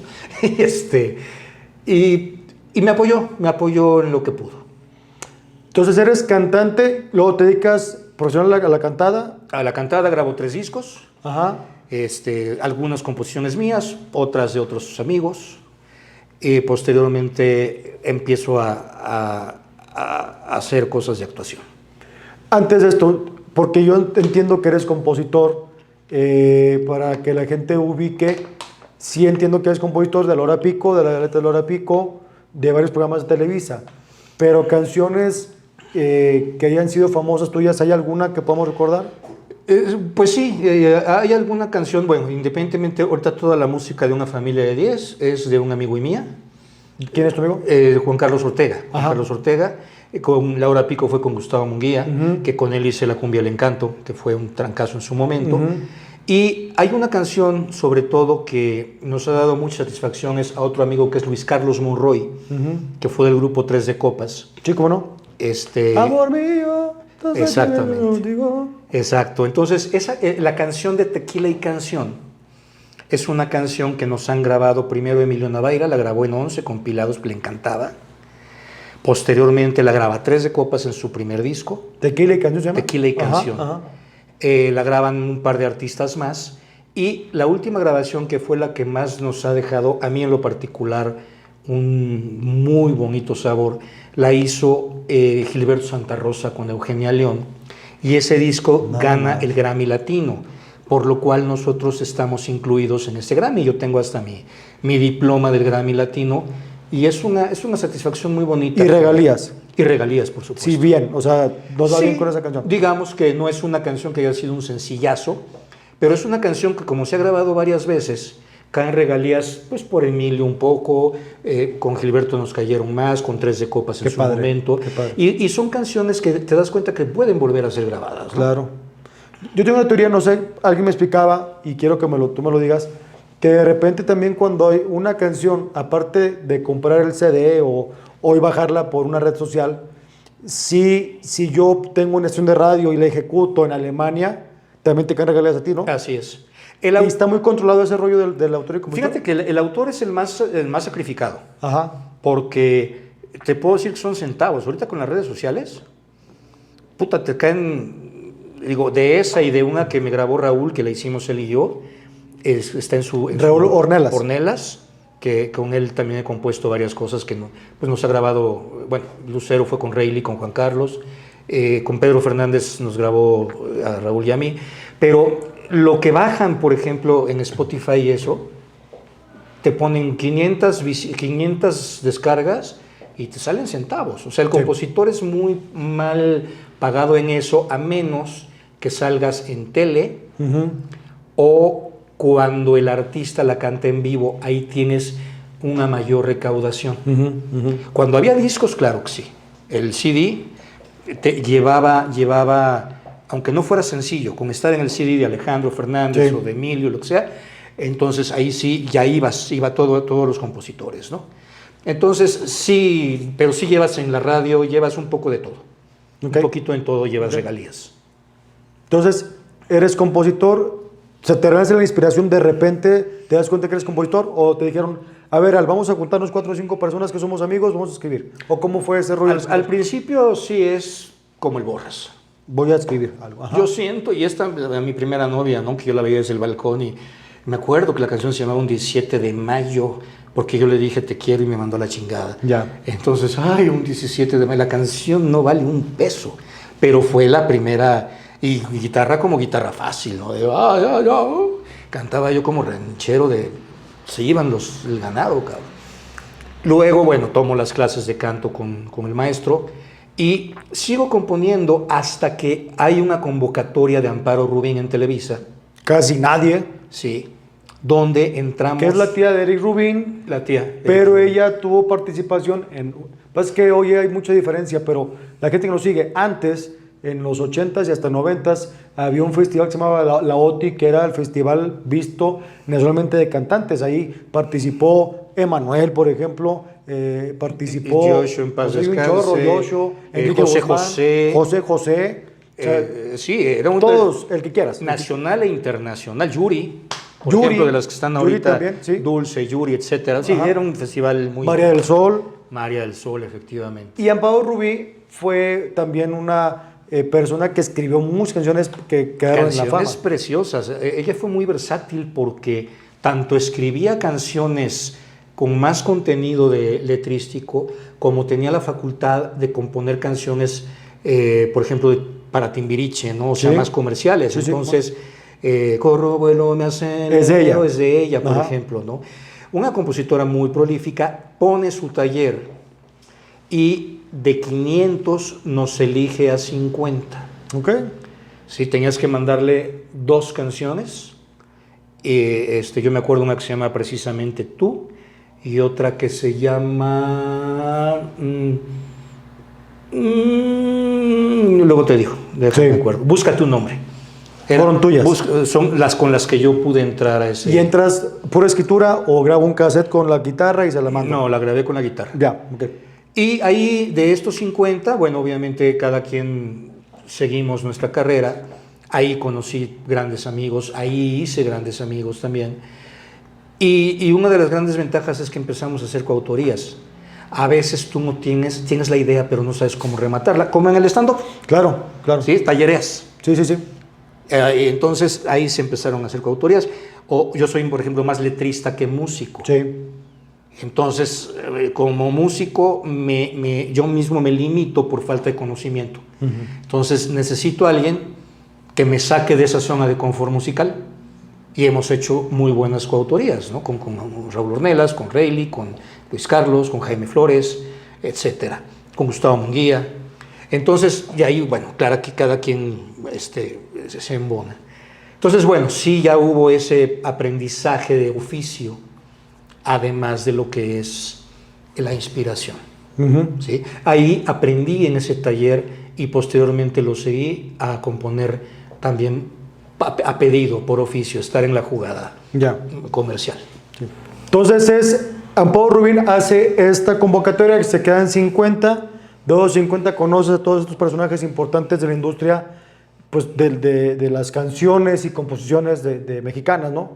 Y me apoyó en lo que pudo. Entonces eres cantante, luego te dedicas profesional a la cantada. A la cantada grabo 3 discos. Ajá. Algunas composiciones mías, otras de otros amigos. Posteriormente empiezo a hacer cosas de actuación. Antes de esto, porque yo entiendo que eres compositor, para que la gente ubique, sí entiendo que eres compositor de La Hora Pico, de la letra de La Hora Pico, de varios programas de Televisa, pero canciones que hayan sido famosas tuyas, ¿hay alguna que podamos recordar? Pues sí, hay alguna canción, bueno, independientemente, ahorita toda la música de Una Familia de 10 es de un amigo y mía, ¿Quién es tu amigo? Juan Carlos Ortega. Ajá. Juan Carlos Ortega. Con Laura Pico fue con Gustavo Munguía, que con él hice La Cumbia del Encanto, que fue un trancazo en su momento. Y hay una canción, sobre todo, que nos ha dado muchas satisfacciones a otro amigo que es Luis Carlos Monroy, que fue del grupo Tres de Copas. Sí, ¿cómo no? Amor mío. Exactamente. Exacto. Entonces, la canción de Tequila y Canción es una canción que nos han grabado primero Emilio Navaira, la grabó en 11 compilados, que le encantaba. Posteriormente la graba Tres de Copas en su primer disco. ¿Tequila y Canción se llama? Tequila y Canción. Ajá. La graban un par de artistas más. Y la última grabación, que fue la que más nos ha dejado, a mí en lo particular, un muy bonito sabor, la hizo Gilberto Santa Rosa con Eugenia León. Y ese disco gana el Grammy Latino, por lo cual nosotros estamos incluidos en ese Grammy. Yo tengo hasta mi diploma del Grammy Latino. Y es una satisfacción muy bonita. ¿Y regalías? Y regalías, por supuesto. Sí, bien. O sea, nos va bien con esa canción. Digamos que no es una canción que haya sido un sencillazo, pero es una canción que, como se ha grabado varias veces, caen regalías pues por Emilio un poco, con Gilberto nos cayeron más, con Tres de Copas en su momento. Qué padre. Y son canciones que te das cuenta que pueden volver a ser grabadas, ¿no? Claro. Yo tengo una teoría, no sé, alguien me explicaba, y quiero que tú me lo digas, que de repente también cuando hay una canción, aparte de comprar el CD o bajarla por una red social, si yo tengo una estación de radio y la ejecuto en Alemania, también te caen regalías a ti, ¿no? Así es. Y está muy controlado ese rollo del autor y compositor. Fíjate que el autor es el más sacrificado. Ajá. Porque te puedo decir que son centavos. Ahorita con las redes sociales, puta, te caen, digo, de esa y de una que me grabó Raúl, que la hicimos él y yo, está en Raúl Ornelas. Ornelas, que con él también he compuesto varias cosas que pues nos ha grabado. Bueno, Lucero fue con Reilly, con Juan Carlos, con Pedro Fernández nos grabó a Raúl y a mí. Pero lo que bajan, por ejemplo, en Spotify y eso, te ponen 500 descargas y te salen centavos. O sea, el compositor es muy mal pagado en eso, a menos que salgas en tele o cuando el artista la canta en vivo, ahí tienes una mayor recaudación. Cuando había discos, claro que sí. El CD te llevaba, aunque no fuera sencillo, con estar en el CD de Alejandro Fernández o de Emilio, lo que sea, entonces ahí sí ya iba todos los compositores, ¿no? Entonces sí, pero sí llevas en la radio, llevas un poco de todo. Un poquito en todo llevas regalías. Entonces, eres compositor, ¿se te renace la inspiración de repente, te das cuenta que eres compositor o te dijeron, a ver, vamos a juntarnos 4 o 5 personas que somos amigos, vamos a escribir? ¿O cómo fue ese rollo? Al principio sí es como el Borras. Voy a escribir algo. Ajá. Yo siento, y esta mi primera novia, ¿no? Que yo la veía desde el balcón y me acuerdo que la canción se llamaba Un 17 de mayo, porque yo le dije te quiero y me mandó a la chingada. Ya. Entonces, un 17 de mayo, la canción no vale un peso, pero fue la primera, y guitarra como guitarra fácil, ¿no? Cantaba yo como ranchero se iban el ganado, cabrón. Luego, bueno, tomo las clases de canto con el maestro y sigo componiendo hasta que hay una convocatoria de Amparo Rubín en Televisa. Casi nadie. Sí, donde entramos. Que es la tía de Eric Rubin. La tía. Pero ella tuvo participación en. Pues es que hoy hay mucha diferencia, pero la gente que nos sigue, antes, en los 80s y hasta 90s, había un festival que se llamaba la OTI, que era el festival visto nacionalmente de cantantes. Ahí participó Emanuel, por ejemplo, participó Joshua, en paz descanse, José José. O sea, sí, era un todos, el que quieras. Nacional e internacional. Yuri, por ejemplo, de las que están ahorita, también, sí. Dulce, Yuri, etcétera. Sí, era un festival muy... María del Sol. María del Sol, efectivamente. Y Amparo Rubí fue también una persona que escribió muchas canciones que quedaron en la fama. Canciones preciosas. Ella fue muy versátil porque tanto escribía canciones con más contenido letrístico, como tenía la facultad de componer canciones, por ejemplo, para Timbiriche, ¿no? O sea, más comerciales. Sí, entonces, corro, vuelo, me hacen... Es de ella, por ejemplo, ¿no? Una compositora muy prolífica, pone su taller y de 500 nos elige a 50. Ok. Sí, tenías que mandarle 2 canciones. Yo me acuerdo una que se llama precisamente Tú, y otra que se llama... luego te digo, déjame me acuerdo. Búscate un nombre. Fueron tuyas. Son las con las que yo pude entrar a ese... ¿Y entras pura escritura o grabo un cassette con la guitarra y se la mando? No, la grabé con la guitarra. Ya, ok. Y ahí de estos 50, bueno, obviamente cada quien seguimos nuestra carrera. Ahí conocí grandes amigos, ahí hice grandes amigos también. Y una de las grandes ventajas es que empezamos a hacer coautorías. A veces tú no tienes la idea, pero no sabes cómo rematarla, como en el stand-up. Claro, claro. ¿Sí? Tallereas. Sí, sí, sí. Entonces ahí se empezaron a hacer coautorías. O yo soy, por ejemplo, más letrista que músico. Sí. Entonces, como músico, yo mismo me limito por falta de conocimiento. Entonces, necesito a alguien que me saque de esa zona de confort musical. Y hemos hecho muy buenas coautorías, ¿no? Con Raúl Ornelas, con Reilly, con Luis Carlos, con Jaime Flores, etcétera, con Gustavo Munguía. Entonces, y ahí, bueno, claro que cada quien se embona. Entonces, bueno, sí ya hubo ese aprendizaje de oficio, además de lo que es la inspiración. ¿Sí? Ahí aprendí en ese taller y posteriormente lo seguí a componer también a pedido, por oficio, estar en la jugada comercial. Sí. Entonces, Amparo Rubín hace esta convocatoria que se quedan 50, de los 50 conoces a todos estos personajes importantes de la industria, pues de las canciones y composiciones de mexicanas, ¿no?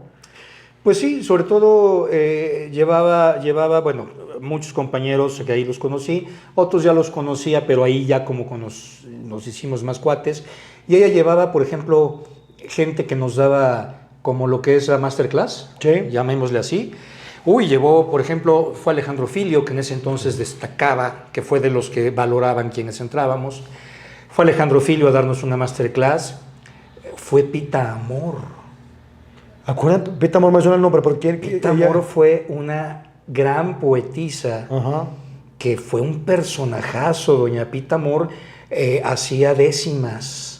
Pues sí, sobre todo llevaba, bueno, muchos compañeros que ahí los conocí, otros ya los conocía, pero ahí ya como nos hicimos más cuates, y ella llevaba, por ejemplo, gente que nos daba como lo que es la masterclass, llamémosle así. Llevó, por ejemplo, fue Alejandro Filio, que en ese entonces destacaba, que fue de los que valoraban quienes entrábamos. Fue Alejandro Filio a darnos una masterclass. Fue Pita Amor. ¿Acuerdan? Pita Amor me suena el nombre, ¿por quién? Pita Amor fue una gran poetisa, que fue un personajazo. Doña Pita Amor hacía décimas.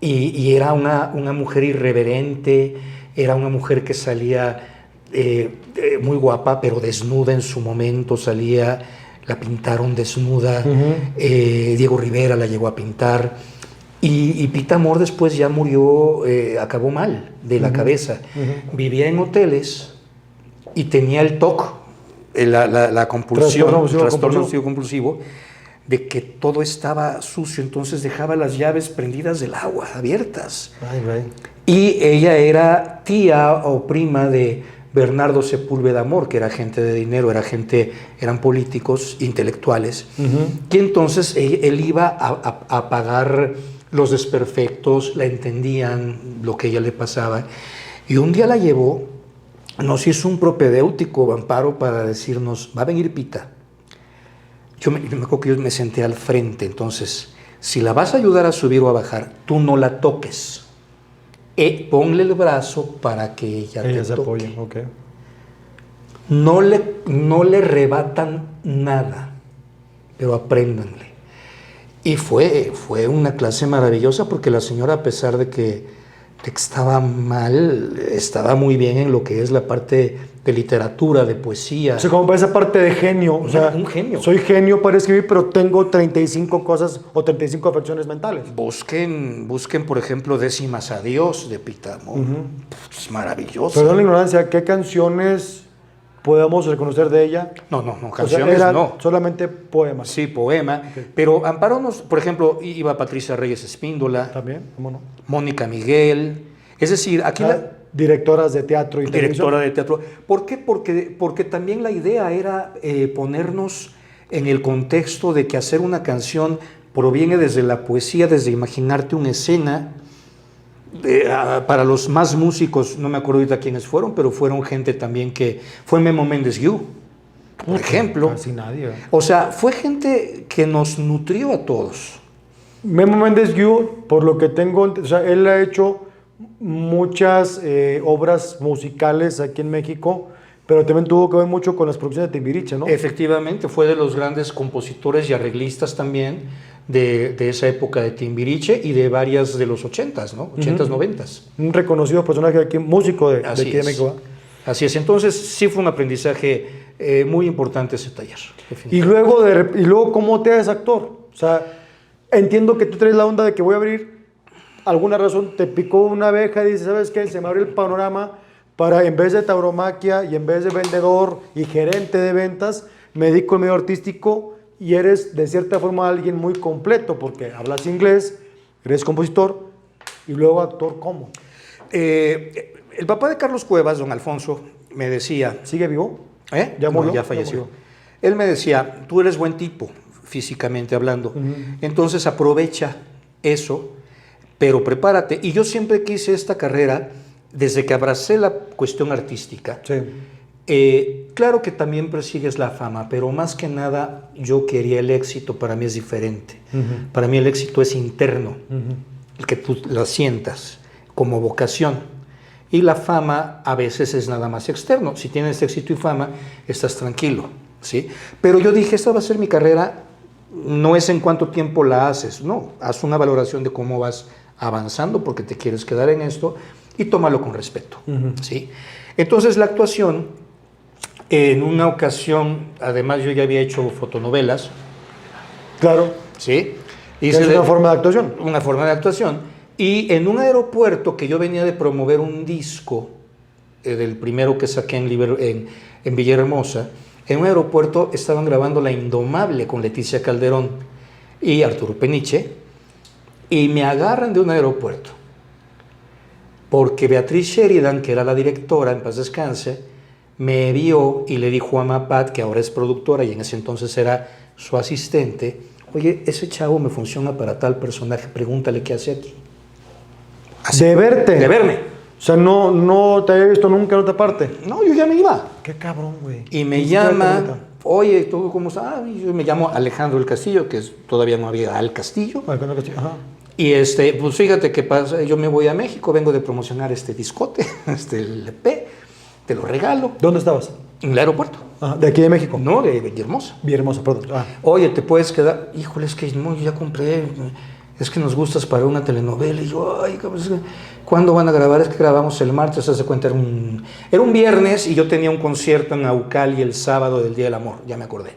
Y era una mujer irreverente, era una mujer que salía muy guapa, pero desnuda en su momento, la pintaron desnuda, Diego Rivera la llegó a pintar, y Pita Amor después ya murió, acabó mal de la cabeza, vivía en hoteles y tenía el TOC, la compulsión, trastorno obsesivo compulsivo, de que todo estaba sucio, entonces dejaba las llaves prendidas del agua, abiertas. Y ella era tía o prima de Bernardo Sepúlveda Amor, que era gente de dinero, eran políticos, intelectuales, y entonces él iba a pagar los desperfectos, la entendían lo que a ella le pasaba, y un día la llevó, nos hizo un propedéutico, Amparo, para decirnos, va a venir Pita. Yo me acuerdo que yo me senté al frente, entonces, si la vas a ayudar a subir o a bajar, tú no la toques. Ponle el brazo para que ella te se toque. apoye, okay. No le rebatan nada, pero apréndanle. Y fue una clase maravillosa porque la señora, a pesar de que estaba mal, estaba muy bien en lo que es la parte de literatura, de poesía. O sea, como para esa parte de genio. O sea, un genio. Soy genio para escribir, pero tengo 35 cosas o 35 afecciones mentales. Busquen, por ejemplo, Décimas a Dios de Pita Amor. Es maravilloso. Perdón la ignorancia, ¿qué canciones podemos reconocer de ella? No, canciones no. Solamente poemas. Sí, poema. Okay. Pero Amparo por ejemplo, iba Patricia Reyes Espíndola. También, ¿cómo no? Mónica Miguel. Es decir, aquí directoras de teatro y directora de teatro. ¿Por qué? Porque también la idea era ponernos en el contexto de que hacer una canción proviene desde la poesía, desde imaginarte una escena. Para los más músicos, no me acuerdo ahorita quiénes fueron, pero fueron gente también que... Fue Memo Méndez Guiú, por ejemplo. Casi nadie. O sea, fue gente que nos nutrió a todos. Memo Méndez Guiú, por lo que tengo... O sea, él ha hecho muchas obras musicales aquí en México, pero también tuvo que ver mucho con las producciones de Timbiriche, ¿no? Efectivamente, fue de los grandes compositores y arreglistas también de esa época de Timbiriche y de varias de los 80s, ¿no? 80s, 90s. Un reconocido personaje aquí, músico de aquí de México. Así es, entonces sí fue un aprendizaje muy importante ese taller. Y luego, ¿cómo te haces actor? O sea, entiendo que tú traes la onda de que voy a abrir, alguna razón, te picó una abeja y dices, ¿sabes qué? Se me abrió el panorama para, en vez de tauromaquia y en vez de vendedor y gerente de ventas, me dedico al medio artístico y eres, de cierta forma, alguien muy completo, porque hablas inglés, eres compositor y luego actor, ¿cómo? El papá de Carlos Cuevas, don Alfonso, me decía... ¿Sigue vivo? ¿Ya murió? No, ya falleció. Él me decía, tú eres buen tipo, físicamente hablando, entonces aprovecha eso, pero prepárate. Y yo siempre quise esta carrera, desde que abracé la cuestión artística. Sí. Claro que también persigues la fama, pero más que nada yo quería el éxito, para mí es diferente. Para mí el éxito es interno, el que tú lo sientas como vocación. Y la fama a veces es nada más externo. Si tienes éxito y fama, estás tranquilo, ¿sí? Pero yo dije, esta va a ser mi carrera, no es en cuánto tiempo la haces, no. Haz una valoración de cómo vas avanzando porque te quieres quedar en esto y tómalo con respeto, ¿sí? Entonces la actuación, en una ocasión, además yo ya había hecho fotonovelas. Claro. ¿Sí? Es una forma de actuación. Una forma de actuación. Y en un aeropuerto que yo venía de promover un disco, del primero que saqué en Villahermosa, en un aeropuerto estaban grabando La Indomable con Leticia Calderón y Arturo Peniche, y me agarran de un aeropuerto, porque Beatriz Sheridan, que era la directora, en paz descanse, me vio y le dijo a Mapat, que ahora es productora y en ese entonces era su asistente, oye, ese chavo me funciona para tal personaje, pregúntale qué hace aquí. Así, ¿de verte? De verme. O sea, no te había visto nunca en otra parte. No, yo ya me iba. Qué cabrón, güey. Y me llama, oye, ¿tú cómo estás? Yo me llamo Alejandro El Castillo, que todavía no había Al Castillo. Alejandro Castillo, ajá. Y pues fíjate que pasa, yo me voy a México, vengo de promocionar este discote, el EP, te lo regalo. ¿Dónde estabas? En el aeropuerto. Ajá, ¿de aquí de México? No, de Villahermosa. Villahermosa, perdón. Oye, ¿te puedes quedar? Híjole, es que no, yo ya compré, es que nos gustas para una telenovela. Y yo, ay, ¿cuándo van a grabar? Es que grabamos el martes, se hace cuenta, era un viernes y yo tenía un concierto en Naucali el sábado del Día del Amor, ya me acordé.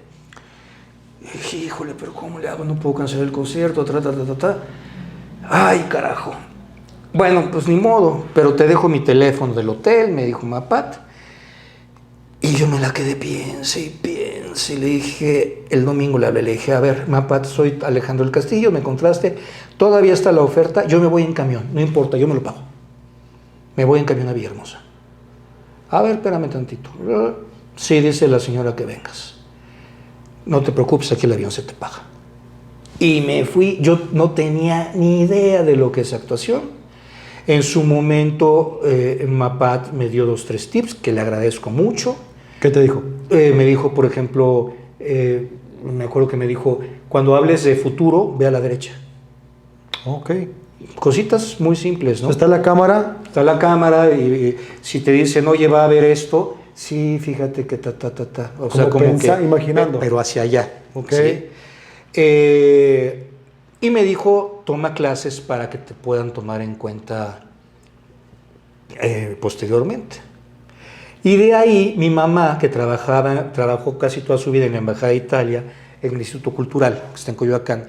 Y dije, híjole, pero ¿cómo le hago? No puedo cancelar el concierto, Ay, carajo. Bueno, pues ni modo, pero te dejo mi teléfono del hotel, me dijo Mapat. Y yo me la quedé, piense y piense. Y le dije, el domingo le hablé, le dije, a ver, Mapat, soy Alejandro El Castillo, me encontraste, todavía está la oferta, yo me voy en camión, no importa, yo me lo pago. Me voy en camión a Villahermosa. A ver, espérame tantito. Sí, dice la señora que vengas. No te preocupes, aquí el avión se te paga. Y me fui, yo no tenía ni idea de lo que es actuación. En su momento, Mapat me dio 2, 3 tips que le agradezco mucho. ¿Qué te dijo? Me dijo, por ejemplo, me acuerdo que me dijo, cuando hables de futuro, ve a la derecha. Ok. Cositas muy simples, ¿no? ¿Está la cámara? Está la cámara y si te dicen, oye, va a ver esto, sí, fíjate que O sea, como que imaginando. Pero hacia allá. Ok. ¿Sí? Y me dijo, toma clases para que te puedan tomar en cuenta posteriormente. Y de ahí mi mamá, que trabajó casi toda su vida en la Embajada de Italia, en el Instituto Cultural, que está en Coyoacán,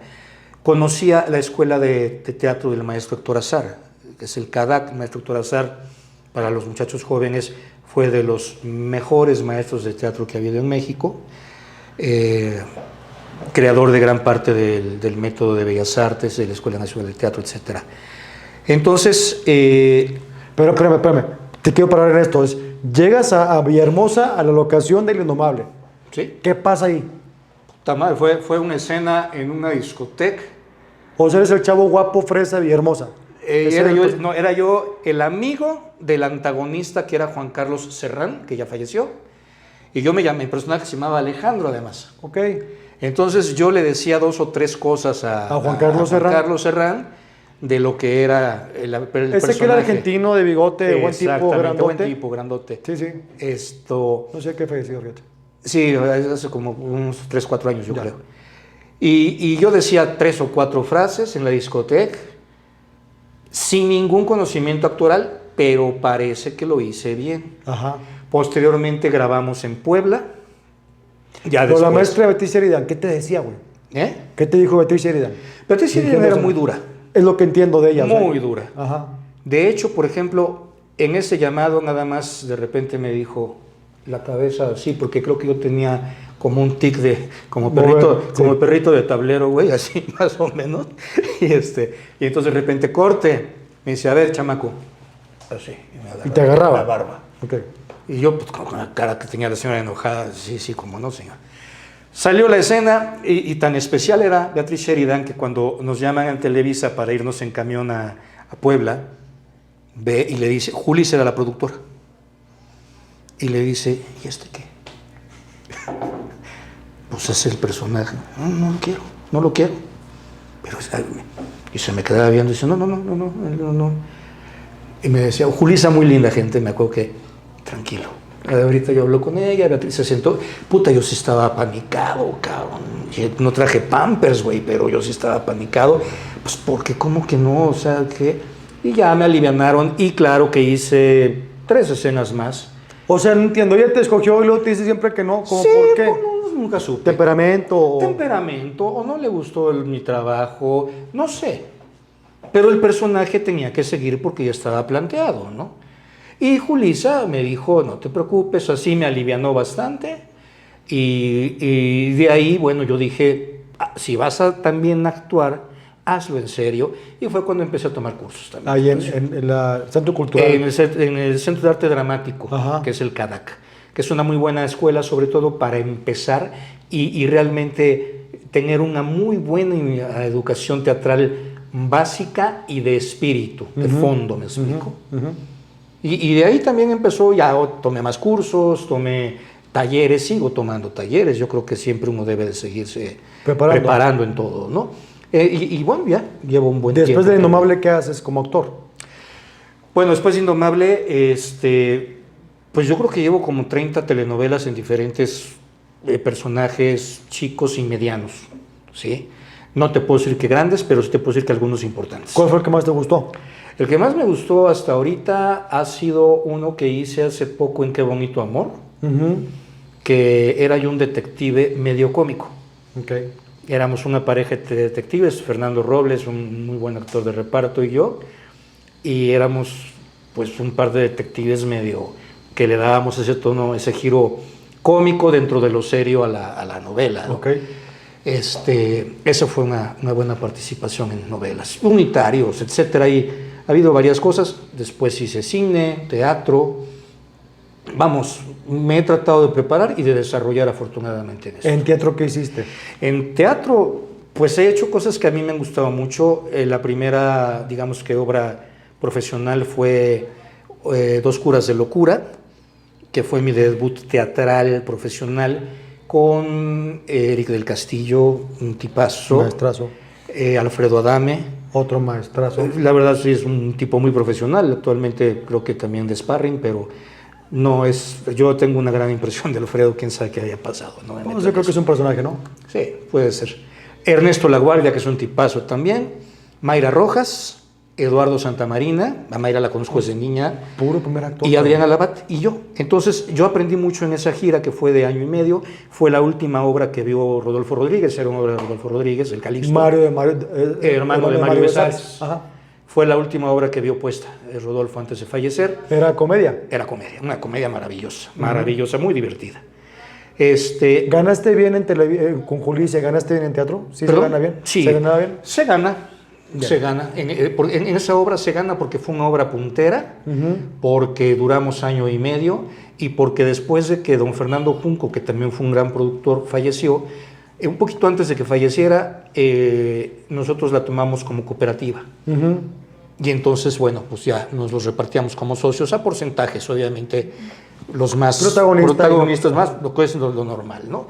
conocía la escuela de teatro del maestro Héctor Azar, que es el CADAC. El maestro Héctor Azar, para los muchachos jóvenes, fue de los mejores maestros de teatro que ha habido en México, creador de gran parte del método de Bellas Artes, de la Escuela Nacional de Teatro, etc. Entonces... Pero espérame, te quiero parar en esto. Llegas a Villahermosa, a la locación del Indomable. ¿Sí? ¿Qué pasa ahí? Puta madre, fue una escena en una discoteca. O sea, eres el chavo guapo fresa de Villahermosa. Era yo el amigo del antagonista, que era Juan Carlos Serrán, que ya falleció. Y yo mi personaje se llamaba Alejandro, además. Ok. Entonces yo le decía 2 o 3 cosas a Juan Carlos Serrán de lo que era el personaje. Ese que era argentino, de bigote, buen tipo, grandote. Buen tipo, grandote. Sí, sí. No sé qué falleció, fíjate. Sí, hace como unos 3, 4 años, yo creo. Y yo decía 3 o 4 frases en la discoteca, sin ningún conocimiento actoral, pero parece que lo hice bien. Ajá. Posteriormente grabamos en Puebla, Ya Pero después. la maestra Beatriz Sheridan, ¿qué te decía, güey? ¿Eh? ¿Qué te dijo Beatriz Sheridan? Beatriz Sheridan era muy dura. Es lo que entiendo de ella. Muy ¿sabes? dura. Ajá. De hecho, por ejemplo, en ese llamado nada más de repente me dijo la cabeza así, porque creo que yo tenía como un tic de, como perrito, Sí. como perrito de tablero, güey, así más o menos. Y entonces de repente corte, me dice, a ver, chamaco, así. Y te agarraba. La barba. Ok. Y yo, pues, con la cara que tenía la señora enojada, sí, como no, señor. Salió la escena y tan especial era Beatriz Sheridan que cuando nos llaman en Televisa para irnos en camión a Puebla, ve y le dice, Juli era la productora, y le dice, ¿y este qué? Pues es el personaje. No lo quiero, no lo quiero. Pero, y se me quedaba viendo y dice, no. Y me decía, Julisa, muy linda gente, me acuerdo que, tranquilo. Ahorita yo hablo con ella, Beatriz se sentó. Puta, yo sí estaba apanicado, cabrón. No traje Pampers, güey, pero yo sí estaba apanicado. Pues porque, ¿cómo que no? O sea, ¿qué? Y ya me alivianaron. Y claro que hice 3 escenas más. O sea, no entiendo. Ella te escogió y luego te dice siempre que no. ¿Cómo Sí, por qué? no, nunca supe. ¿Temperamento? Temperamento, o no le gustó mi trabajo, no sé. Pero el personaje tenía que seguir porque ya estaba planteado, ¿no? Y Julisa me dijo, no te preocupes, así me alivianó bastante. Y de ahí, bueno, yo dije, si vas a también actuar, hazlo en serio. Y fue cuando empecé a tomar cursos también. Ahí en la Centro Cultural. En el Centro de Arte Dramático, Ajá. que es el CADAC, que es una muy buena escuela, sobre todo para empezar y realmente tener una muy buena educación teatral básica y de espíritu, de fondo, ¿me explico? Y de ahí también empezó, ya tomé más cursos, tomé talleres, sigo tomando talleres, yo creo que siempre uno debe de seguirse preparando en todo, ¿no? Y bueno, ya llevo un buen tiempo. Después de Indomable, ¿qué haces como actor? Bueno, después de Indomable, pues yo creo que llevo como 30 telenovelas en diferentes personajes chicos y medianos, ¿sí? No te puedo decir que grandes, pero sí te puedo decir que algunos importantes. ¿Cuál fue el que más te gustó? El que más me gustó hasta ahorita ha sido uno que hice hace poco en Qué Bonito Amor, que era yo un detective medio cómico. Okay. Éramos una pareja de detectives, Fernando Robles, un muy buen actor de reparto, y yo, y éramos pues un par de detectives medio que le dábamos ese tono, ese giro cómico dentro de lo serio a la novela, ¿no? Okay. Esa fue una buena participación en novelas, unitarios, etcétera, y ha habido varias cosas. Después hice cine, teatro. Vamos, me he tratado de preparar y de desarrollar afortunadamente en eso. ¿En teatro qué hiciste? En teatro, pues he hecho cosas que a mí me han gustado mucho. La primera, digamos que obra profesional fue Dos curas de locura, que fue mi debut teatral profesional con Eric del Castillo, un tipazo. Maestrazo. Alfredo Adame. Otro maestrazo. La verdad sí es un tipo muy profesional. Actualmente creo que también de sparring, pero no es. Yo tengo una gran impresión de Alfredo, quién sabe qué haya pasado. No me meto Yo en creo que es eso. un personaje, ¿no? Sí, puede ser. Ernesto Laguardia, que es un tipazo también. Mayra Rojas, Eduardo Santamarina, a Mayra la conozco desde niña. Puro primer actor. Y Adriana Labat y yo. Entonces yo aprendí mucho en esa gira que fue de año y medio. Fue la última obra que vio Rodolfo Rodríguez, era una obra de Rodolfo Rodríguez, El Calixto. Hermano de Mario Besares. Ajá. Fue la última obra que vio puesta Rodolfo antes de fallecer. ¿Era comedia? Era comedia, una comedia maravillosa, maravillosa, muy divertida. ¿Ganaste bien con Julicia? ¿Ganaste bien en teatro? ¿Sí ¿Perdón? se gana bien? Sí. ¿Se gana bien? Se gana. Bien. Se gana. En esa obra se gana porque fue una obra puntera, porque duramos año y medio y porque después de que don Fernando Junco, que también fue un gran productor, falleció, un poquito antes de que falleciera, nosotros la tomamos como cooperativa. Y entonces, bueno, pues ya nos los repartíamos como socios a porcentajes, obviamente los más protagonistas más, lo que es lo normal, ¿no?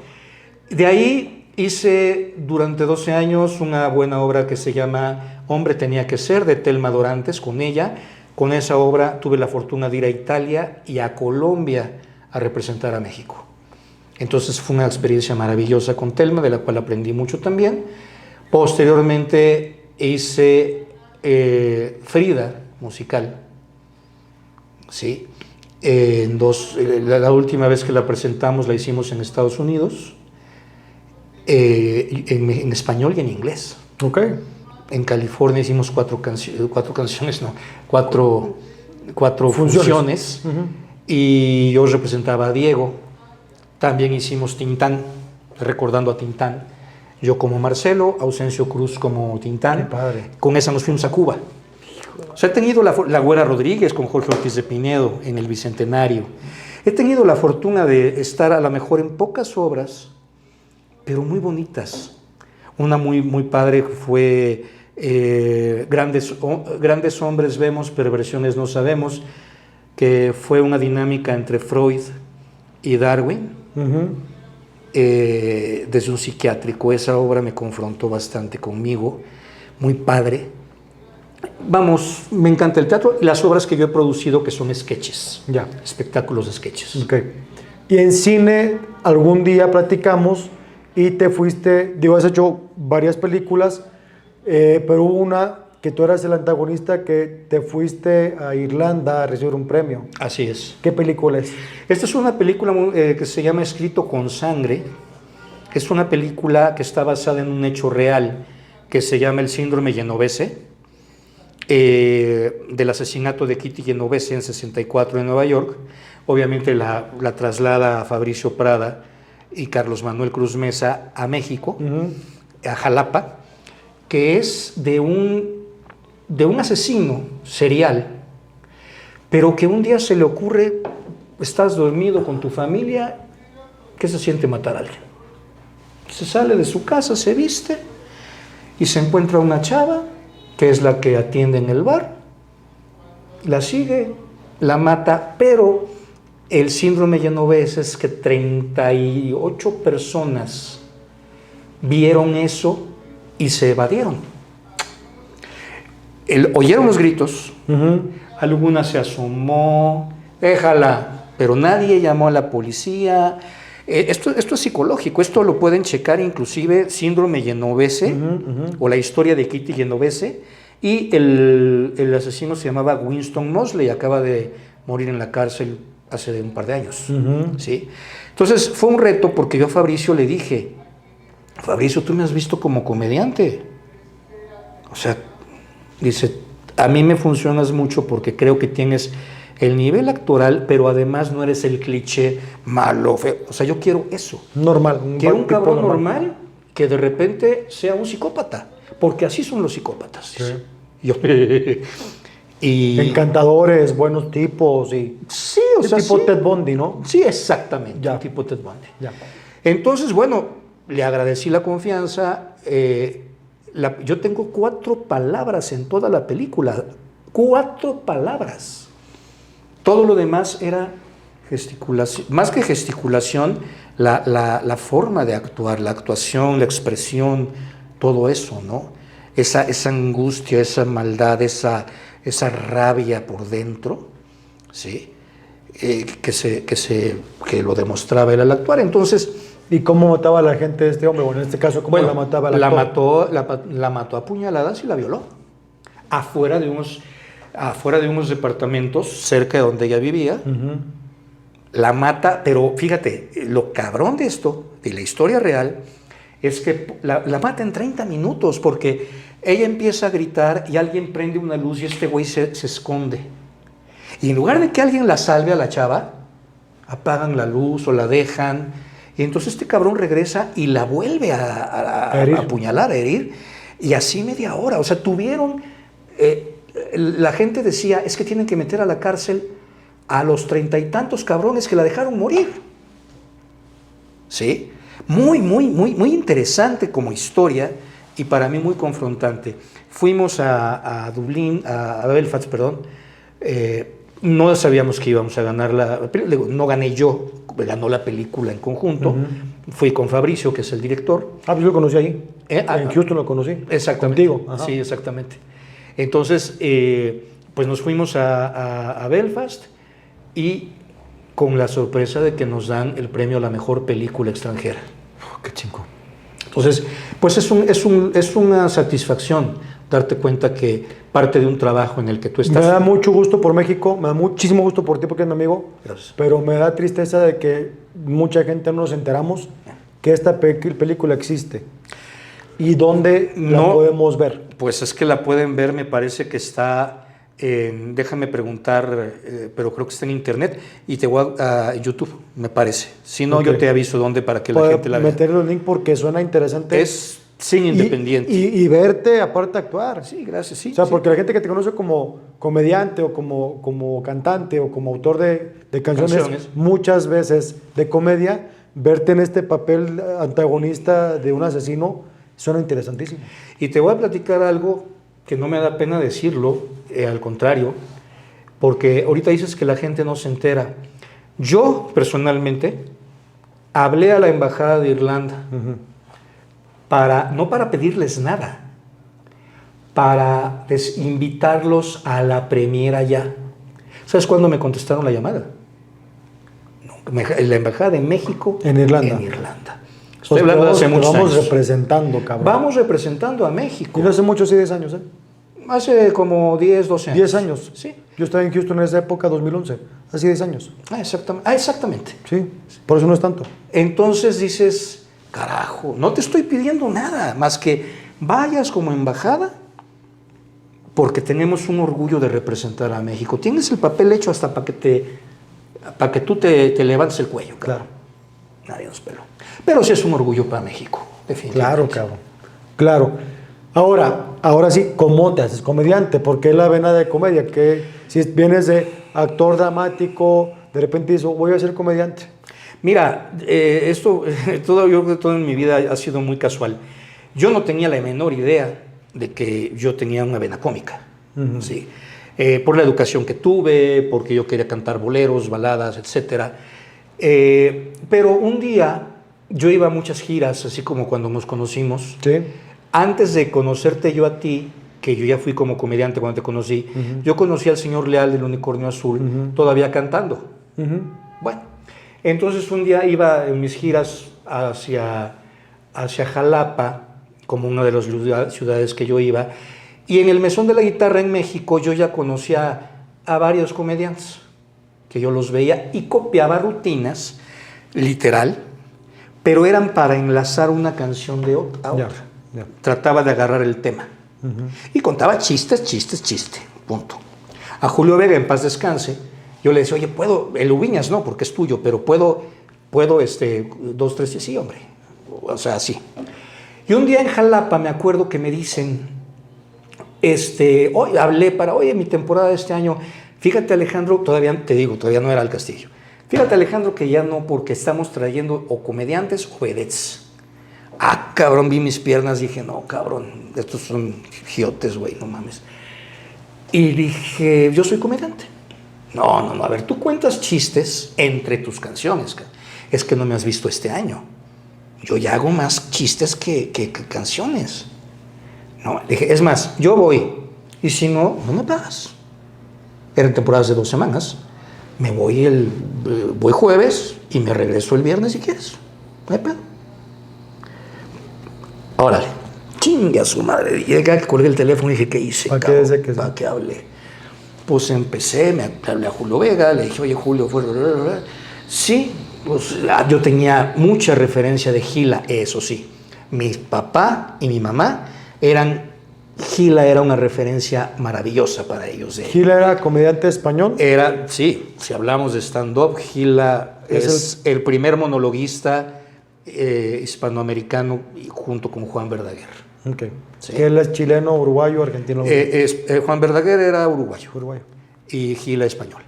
De ahí hice durante 12 años una buena obra que se llama Hombre tenía que ser, de Telma Dorantes, con ella. Con esa obra tuve la fortuna de ir a Italia y a Colombia a representar a México. Entonces fue una experiencia maravillosa con Telma, de la cual aprendí mucho también. Posteriormente hice Frida, musical, ¿sí? La última vez que la presentamos la hicimos en Estados Unidos, en español y en inglés. Ok. En California hicimos cuatro funciones. Y yo representaba a Diego. También hicimos Tintán, recordando a Tintán. Yo como Marcelo, Ausencio Cruz como Tintán. Qué padre. Con esa nos fuimos a Cuba. O sea, he tenido la Güera Rodríguez con Jorge Ortiz de Pinedo en el Bicentenario. He tenido la fortuna de estar a lo mejor en pocas obras, pero muy bonitas. Una muy padre fue Grandes hombres vemos, perversiones no sabemos, que fue una dinámica entre Freud y Darwin, desde un psiquiátrico. Esa obra me confrontó bastante conmigo, muy padre. Vamos, me encanta el teatro y las obras que yo he producido, que son sketches, espectáculos de sketches. Okay. Y en cine, algún día platicamos y te fuiste, digo, has hecho varias películas, pero hubo una que tú eras el antagonista, que te fuiste a Irlanda a recibir un premio. Así es. ¿Qué película es? Esta es una película que se llama Escrito con Sangre. Es una película que está basada en un hecho real que se llama el síndrome Genovese, del asesinato de Kitty Genovese en 64 en Nueva York. Obviamente la traslada a Fabricio Prada y Carlos Manuel Cruz Mesa a México, a Jalapa, que es de un asesino serial, pero que un día se le ocurre, estás dormido con tu familia, ¿qué se siente matar a alguien? Se sale de su casa, se viste y se encuentra una chava, que es la que atiende en el bar, la sigue, la mata, pero el síndrome Genovese es que 38 personas vieron eso y se evadieron. Oyeron los gritos, alguna se asomó, déjala, pero nadie llamó a la policía. Esto es psicológico, esto lo pueden checar inclusive síndrome Genovese o la historia de Kitty Genovese, y el asesino se llamaba Winston Mosley, acaba de morir en la cárcel hace un par de años. ¿Sí? Entonces fue un reto, porque yo a Fabricio le dije, Fabricio, tú me has visto como comediante, o sea, dice, a mí me funcionas mucho porque creo que tienes el nivel actoral, pero además no eres el cliché malo, feo. O sea, yo quiero eso. Normal. Quiero un cabrón normal que de repente sea un psicópata, porque así son los psicópatas. Sí. Y encantadores, buenos tipos y sí, o sea, tipo sí. Ted Bundy, ¿no? Sí, exactamente, Ya. tipo Ted Bundy. Ya. Entonces, bueno, le agradecí la confianza. Yo tengo 4 palabras en toda la película, 4 palabras. Todo lo demás era gesticulación, más que gesticulación, la forma de actuar, la actuación, la expresión, todo eso, ¿no? Esa angustia, esa maldad, esa rabia por dentro, ¿sí? Que lo demostraba él al actuar. Entonces, ¿y cómo mataba a la gente de este hombre? Bueno, en este caso, ¿cómo la mataba la mató a puñaladas y la violó. Afuera de unos departamentos cerca de donde ella vivía. La mata, pero fíjate, lo cabrón de esto, de la historia real, es que la mata en 30 minutos, porque ella empieza a gritar y alguien prende una luz y este güey se esconde. Y en lugar de que alguien la salve a la chava, apagan la luz o la dejan. Y entonces este cabrón regresa y la vuelve a apuñalar, a herir. Y así media hora. O sea, tuvieron... la gente decía, es que tienen que meter a la cárcel a los 30 y tantos cabrones que la dejaron morir. ¿Sí? Muy interesante como historia y para mí muy confrontante. Fuimos a Dublín, a Belfast, perdón. No sabíamos que íbamos a ganar la película. No gané yo, ganó la película en conjunto. Fui con Fabricio, que es el director. Pues yo lo conocí ahí. En Houston lo conocí. Exactamente. Contigo. Ajá. Sí, exactamente. Entonces, pues nos fuimos a Belfast y con la sorpresa de que nos dan el premio a la mejor película extranjera. Qué chingón. Entonces, pues es una satisfacción darte cuenta que parte de un trabajo en el que tú estás... Me da mucho gusto por México, me da muchísimo gusto por ti porque eres mi amigo. Gracias. Pero me da tristeza de que mucha gente no nos enteramos que esta película existe? ¿Y dónde la No, podemos ver? Pues es que la pueden ver, me parece que está en, déjame preguntar, pero creo que está en internet y te voy a YouTube, me parece. Si no, Ok. yo te aviso dónde para que la Puedo gente la vea. meterle el link porque suena interesante. Es cine independiente. Y verte aparte actuar. Sí, gracias, sí. O sea, sí. porque la gente que te conoce como comediante o como cantante o como autor de canciones, muchas veces de comedia, verte en este papel antagonista de un asesino suena interesantísimo. Y te voy a platicar algo que no me da pena decirlo, al contrario, porque ahorita dices que la gente no se entera. Yo, personalmente, hablé a la Embajada de Irlanda no para pedirles nada, para invitarlos a la premiera allá. ¿Sabes cuándo me contestaron la llamada? La Embajada de México En Irlanda. En Irlanda. Estoy hablando de hace muchos vamos años. representando, cabrón. Vamos representando a México. Y no hace muchos, sí, 10 años, ¿eh? Hace como 10, 12 años. 10 años. Sí. Yo estaba en Houston en esa época, 2011. Hace 10 años. Exactamente. Sí, por eso no es tanto. Entonces dices, carajo, no te estoy pidiendo nada, más que vayas como embajada, porque tenemos un orgullo de representar a México. Tienes el papel hecho hasta para que tú te levantes el cuello, cabrón. Claro. Nadie nos peló. Pero sí es un orgullo para México, definitivamente. Claro, cabrón. Claro. Ahora sí, ¿cómo te haces comediante? ¿Por qué la vena de comedia? Que si vienes de actor dramático, de repente dices, voy a ser comediante. Mira, yo creo que todo en mi vida ha sido muy casual. Yo no tenía la menor idea de que yo tenía una vena cómica, ¿sí? Por la educación que tuve, porque yo quería cantar boleros, baladas, etc. Pero un día yo iba a muchas giras, así como cuando nos conocimos. Sí. Antes de conocerte yo a ti, que yo ya fui como comediante cuando te conocí, yo conocí al señor Leal del Unicornio Azul todavía cantando. Bueno, entonces un día iba en mis giras hacia Jalapa, como una de las ciudades que yo iba, y en el Mesón de la Guitarra en México yo ya conocía a varios comediantes, que yo los veía y copiaba rutinas, literal, pero eran para enlazar una canción a otra. Ya. Trataba de agarrar el tema. Y contaba chiste, punto. A Julio Vega, en paz descanse, yo le decía, oye, ¿puedo? El Ubiñas no, porque es tuyo, pero puedo 2, 3, sí, hombre. O sea, sí. Y un día en Jalapa me acuerdo que me dicen, hoy hablé oye, mi temporada de este año, fíjate Alejandro, todavía no era el Castillo. Fíjate Alejandro que ya no, porque estamos trayendo o comediantes o vedettes. Ah, cabrón, vi mis piernas, dije, no, cabrón, estos son giotes, güey, no mames. Y dije, yo soy comediante. No, a ver, tú cuentas chistes entre tus canciones. Es que no me has visto este año. Yo ya hago más chistes que canciones. No, dije, es más, yo voy, y si no, no me pagas. Eran temporadas de 2 semanas. Me voy voy jueves y me regreso el viernes si quieres. No hay pedo. Órale, chingue a su madre. Llega, colgué el teléfono y dije, ¿qué hice? ¿Para qué hablé? Pues empecé, me hablé a Julio Vega, le dije, oye, Julio, sí, pues yo tenía mucha referencia de Gila, eso sí. Mi papá y mi mamá Gila era una referencia maravillosa para ellos. ¿Gila era comediante español? Sí, si hablamos de stand-up, Gila es el primer monologuista hispanoamericano junto con Juan Verdaguer. Okay. Sí. ¿Que él es chileno, uruguayo, argentino? Juan Verdaguer era uruguayo. Y Gila español.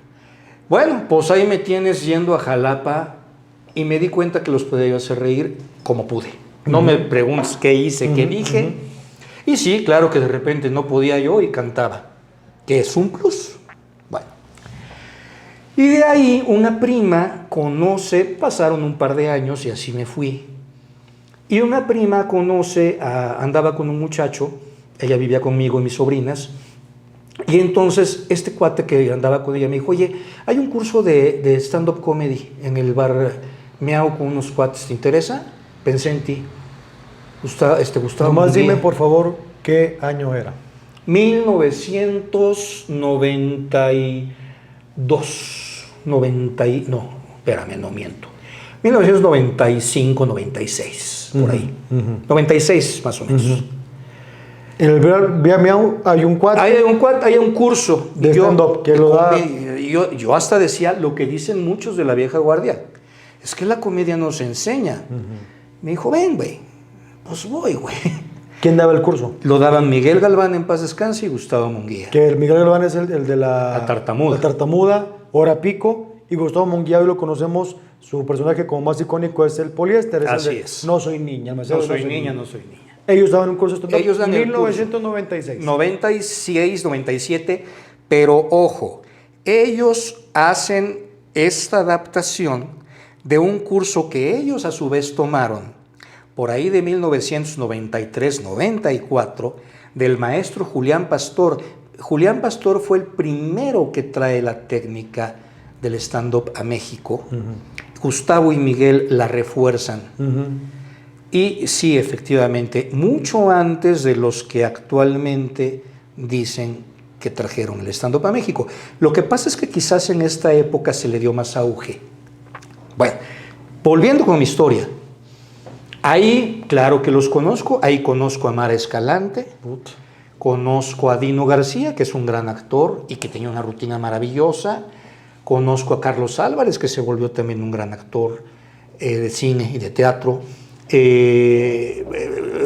Bueno, pues ahí me tienes yendo a Jalapa y me di cuenta que los podía yo hacer reír como pude. No me preguntes qué hice, qué dije. Y sí, claro que de repente no podía yo y cantaba, que es un plus. Bueno. Y de ahí una prima pasaron un par de años y así me fui. Y una prima andaba con un muchacho, ella vivía conmigo y mis sobrinas, y entonces este cuate que andaba con ella me dijo, oye, hay un curso de stand-up comedy en el bar Miau con unos cuates, ¿te interesa? Pensé en ti. Gustavo. Nomás dime, por favor, ¿qué año era? 1992. No, espérame, no miento. 1995, 96, por ahí. 96 más o menos. En el Vía Miau hay un cuate. Hay un curso de stand-up que lo da. Yo hasta decía lo que dicen muchos de la vieja guardia. Es que la comedia nos enseña. Me dijo, ven, güey. Pues voy, güey. ¿Quién daba el curso? Lo daban Miguel Galván, en paz descanse, y Gustavo Munguía. Que el Miguel Galván es el de La tartamuda. La tartamuda, Hora Pico. Y Gustavo Munguía, hoy lo conocemos, su personaje como más icónico es el poliéster. Así es. No soy niña. No soy niña. Ellos daban un curso de Ellos dan en el curso. 1996. 96, 97, pero ojo, ellos hacen esta adaptación de un curso que ellos a su vez tomaron por ahí de 1993-94 del maestro Julián Pastor. Julián Pastor fue el primero que trae la técnica del stand-up a México. Gustavo y Miguel la refuerzan. Y sí, efectivamente, mucho antes de los que actualmente dicen que trajeron el stand-up a México. Lo que pasa es que quizás en esta época se le dio más auge. Bueno, volviendo con mi historia. Ahí, claro que los conozco. Ahí conozco a Mara Escalante. Conozco a Dino García, que es un gran actor y que tenía una rutina maravillosa. Conozco a Carlos Álvarez, que se volvió también un gran actor de cine y de teatro.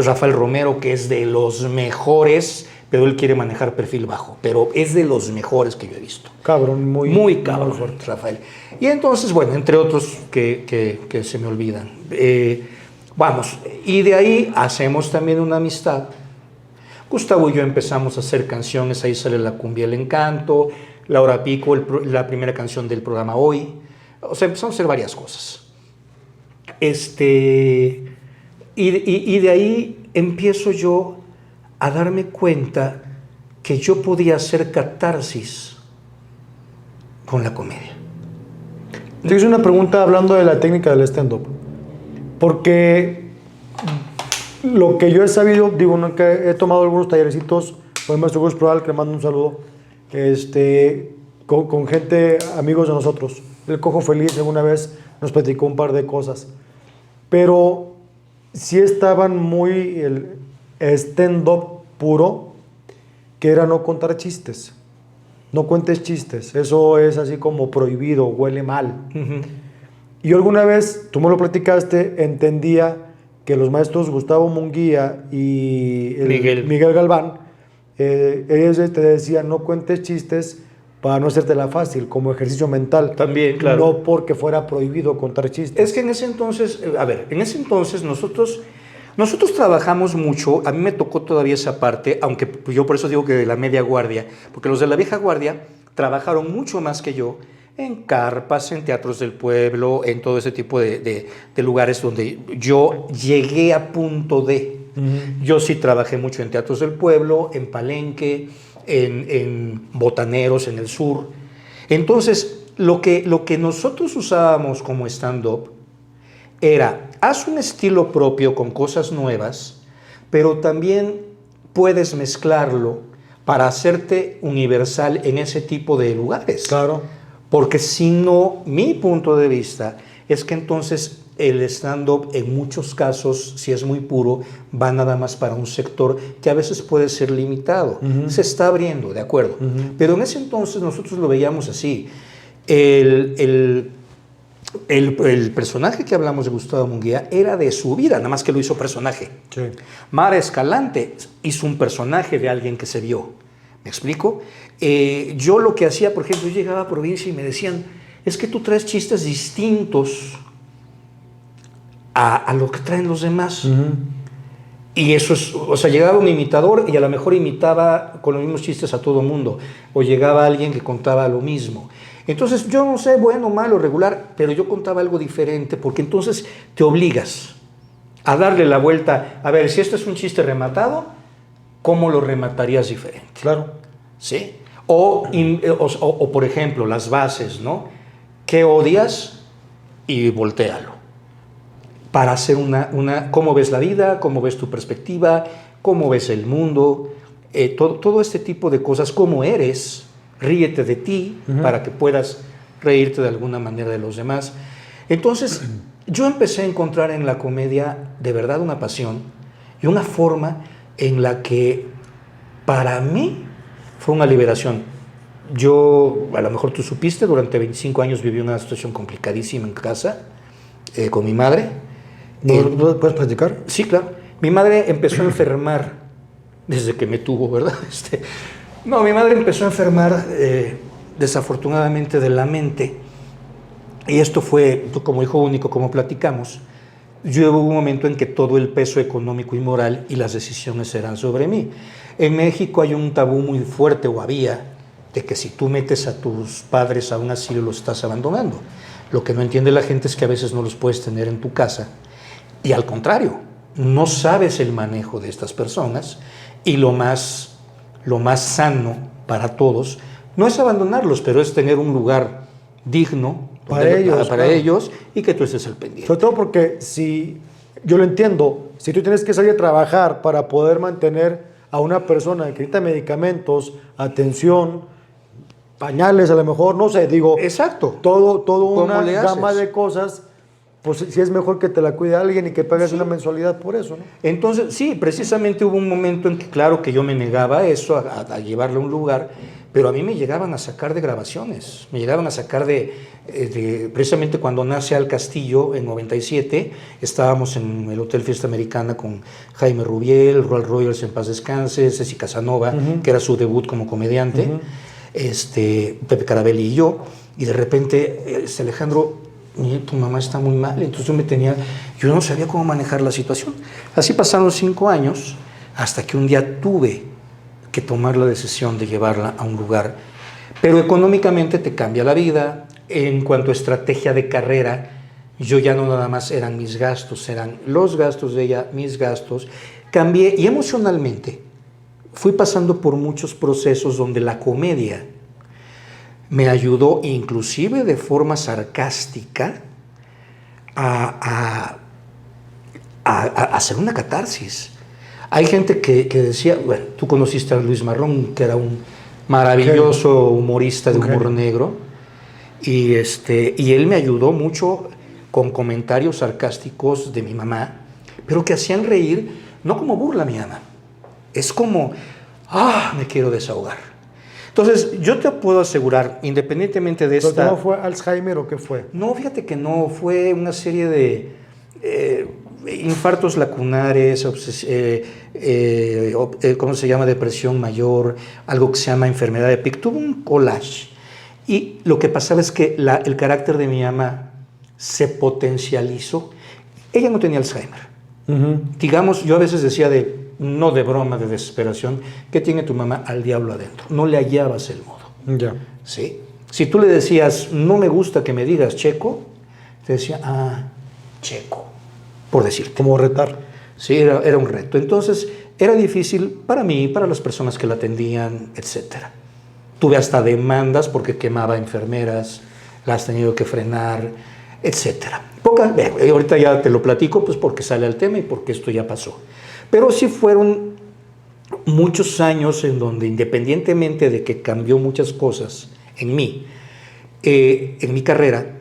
Rafael Romero, que es de los mejores, pero él quiere manejar perfil bajo, pero es de los mejores que yo he visto. Cabrón, muy cabrón, fuerte, Rafael. Y entonces, bueno, entre otros que se me olvidan. Vamos, y de ahí hacemos también una amistad. Gustavo y yo empezamos a hacer canciones, ahí sale La Cumbia El Encanto, La Hora Pico, la primera canción del programa Hoy. O sea, empezamos a hacer varias cosas. Y de ahí empiezo yo a darme cuenta que yo podía hacer catarsis con la comedia. Te hice una pregunta hablando de la técnica del stand-up. Porque lo que yo he sabido, digo, que he tomado algunos tallerecitos con el maestro Gus Proal, que le mando un saludo, con gente, amigos de nosotros. El Cojo Feliz alguna vez nos platicó un par de cosas. Pero sí estaban muy el stand-up puro, que era no contar chistes. No cuentes chistes. Eso es así como prohibido, huele mal. Y yo alguna vez, tú me lo platicaste, entendía que los maestros Gustavo Munguía y Miguel Galván, ellos te decían no cuentes chistes para no hacértela fácil, como ejercicio mental. También, claro. No porque fuera prohibido contar chistes. Es que en ese entonces, nosotros trabajamos mucho. A mí me tocó todavía esa parte, aunque yo por eso digo que de la media guardia, porque los de la vieja guardia trabajaron mucho más que yo en carpas, en teatros del pueblo, en todo ese tipo de lugares donde yo llegué a punto de. Yo sí trabajé mucho en teatros del pueblo, en Palenque, en Botaneros, en el sur. Entonces, lo que nosotros usábamos como stand-up era, haz un estilo propio con cosas nuevas, pero también puedes mezclarlo para hacerte universal en ese tipo de lugares. Claro. Porque si no, mi punto de vista es que entonces el stand-up en muchos casos, si es muy puro, va nada más para un sector que a veces puede ser limitado. Se está abriendo, de acuerdo. Pero en ese entonces nosotros lo veíamos así. El personaje que hablamos de Gustavo Munguía era de su vida, nada más que lo hizo personaje. Sí. Mara Escalante hizo un personaje de alguien que se vio. ¿Me explico? Yo lo que hacía, por ejemplo, yo llegaba a provincia y me decían, es que tú traes chistes distintos a lo que traen los demás. Y eso es, o sea, llegaba un imitador y a lo mejor imitaba con los mismos chistes a todo mundo, o llegaba alguien que contaba lo mismo. Entonces, yo no sé, bueno, malo, regular, pero yo contaba algo diferente, porque entonces te obligas a darle la vuelta. A ver, si esto es un chiste rematado, ¿cómo lo rematarías diferente? Claro. ¿Sí? O por ejemplo, las bases, ¿no? ¿Qué odias? Y voltéalo. Para hacer cómo ves la vida, cómo ves tu perspectiva, cómo ves el mundo, todo este tipo de cosas, cómo eres, ríete de ti para que puedas reírte de alguna manera de los demás. Entonces, Yo empecé a encontrar en la comedia de verdad una pasión y una forma en la que para mí fue una liberación. Yo, a lo mejor tú supiste, durante 25 años viví una situación complicadísima en casa con mi madre. ¿No puedes platicar? Sí, claro. Mi madre empezó a enfermar desde que me tuvo, ¿verdad? No, mi madre empezó a enfermar desafortunadamente de la mente. Y esto fue, como hijo único, como platicamos, yo hubo un momento en que todo el peso económico y moral y las decisiones eran sobre mí. En México hay un tabú muy fuerte, o había, de que si tú metes a tus padres a un asilo los estás abandonando. Lo que no entiende la gente es que a veces no los puedes tener en tu casa. Y al contrario, no sabes el manejo de estas personas y lo más sano para todos no es abandonarlos, pero es tener un lugar digno para ellos y que tú estés al pendiente. Sobre todo porque si, yo lo entiendo, si tú tienes que salir a trabajar para poder mantener a una persona que necesita medicamentos, atención, pañales a lo mejor, no sé, digo, exacto, todo una gama de cosas, pues sí es mejor que te la cuide alguien y que pagues una mensualidad por eso, ¿no? Entonces, sí, precisamente hubo un momento en que, claro, que yo me negaba a eso, a llevarle a un lugar, pero a mí me llegaban a sacar de grabaciones, me llegaban a sacar precisamente cuando nace Al Castillo, en 97, estábamos en el Hotel Fiesta Americana con Jaime Rubiel, Roald Royals en paz descanse, Ceci Casanova, que era su debut como comediante, Pepe Carabelli y yo, y de repente, Alejandro, tu mamá está muy mal, entonces yo no sabía cómo manejar la situación. Así pasaron 5 años, hasta que un día tuve que tomar la decisión de llevarla a un lugar, pero económicamente te cambia la vida. En cuanto a estrategia de carrera, yo ya no nada más eran mis gastos, eran los gastos de ella, mis gastos. Cambié y emocionalmente fui pasando por muchos procesos donde la comedia me ayudó, inclusive de forma sarcástica, a hacer una catarsis. Hay gente que decía, bueno, tú conociste a Luis Marrón, que era un maravilloso humorista de humor negro, y él me ayudó mucho con comentarios sarcásticos de mi mamá, pero que hacían reír, no como burla mi mamá, es como, me quiero desahogar. Entonces, yo te puedo asegurar, independientemente de esta... ¿No fue Alzheimer o qué fue? No, fíjate que no, fue una serie de infartos lacunares, ¿cómo se llama? Depresión mayor, algo que se llama enfermedad de Pick. Tuvo un collage. Y lo que pasaba es que el carácter de mi mamá se potencializó. Ella no tenía Alzheimer. Digamos, yo a veces decía no de broma, de desesperación, ¿qué tiene tu mamá? Al diablo adentro. No le hallabas el modo. Ya. ¿Sí? Si tú le decías, no me gusta que me digas Checo, te decía, Checo, por decirte. Como retar. Sí, era un reto. Entonces, era difícil para mí, para las personas que la atendían, etc. Tuve hasta demandas porque quemaba enfermeras, las has tenido que frenar, etc. Ahorita ya te lo platico, pues porque sale al tema y porque esto ya pasó. Pero sí fueron muchos años en donde, independientemente de que cambió muchas cosas en mí, en mi carrera,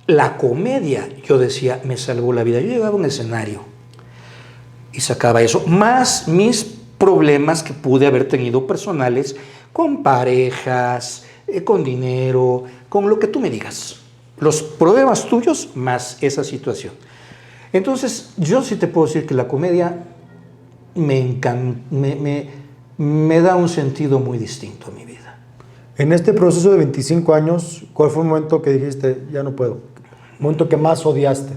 la comedia, yo decía, me salvó la vida. Yo llegaba a un escenario y sacaba eso, más mis problemas que pude haber tenido personales, con parejas, con dinero, con lo que tú me digas. Los problemas tuyos más esa situación. Entonces, yo sí te puedo decir que la comedia me da un sentido muy distinto a mi vida. En este proceso de 25 años, ¿cuál fue el momento que dijiste, ya no puedo? ¿El momento que más odiaste?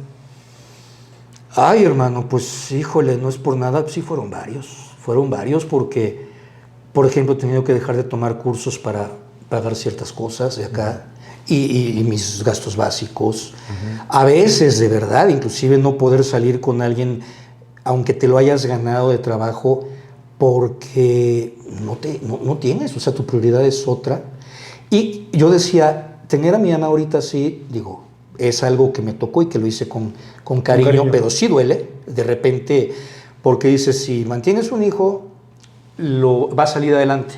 Ay, hermano, pues híjole, no es por nada, sí fueron varios porque, por ejemplo, he tenido que dejar de tomar cursos para pagar ciertas cosas de acá y mis gastos básicos. A veces, de verdad, inclusive no poder salir con alguien, aunque te lo hayas ganado de trabajo, porque no tienes, o sea, tu prioridad es otra. Y yo decía, tener a mi mamá ahorita sí, digo, es algo que me tocó y que lo hice con cariño, pero sí duele, de repente, porque dices, si mantienes un hijo, va a salir adelante.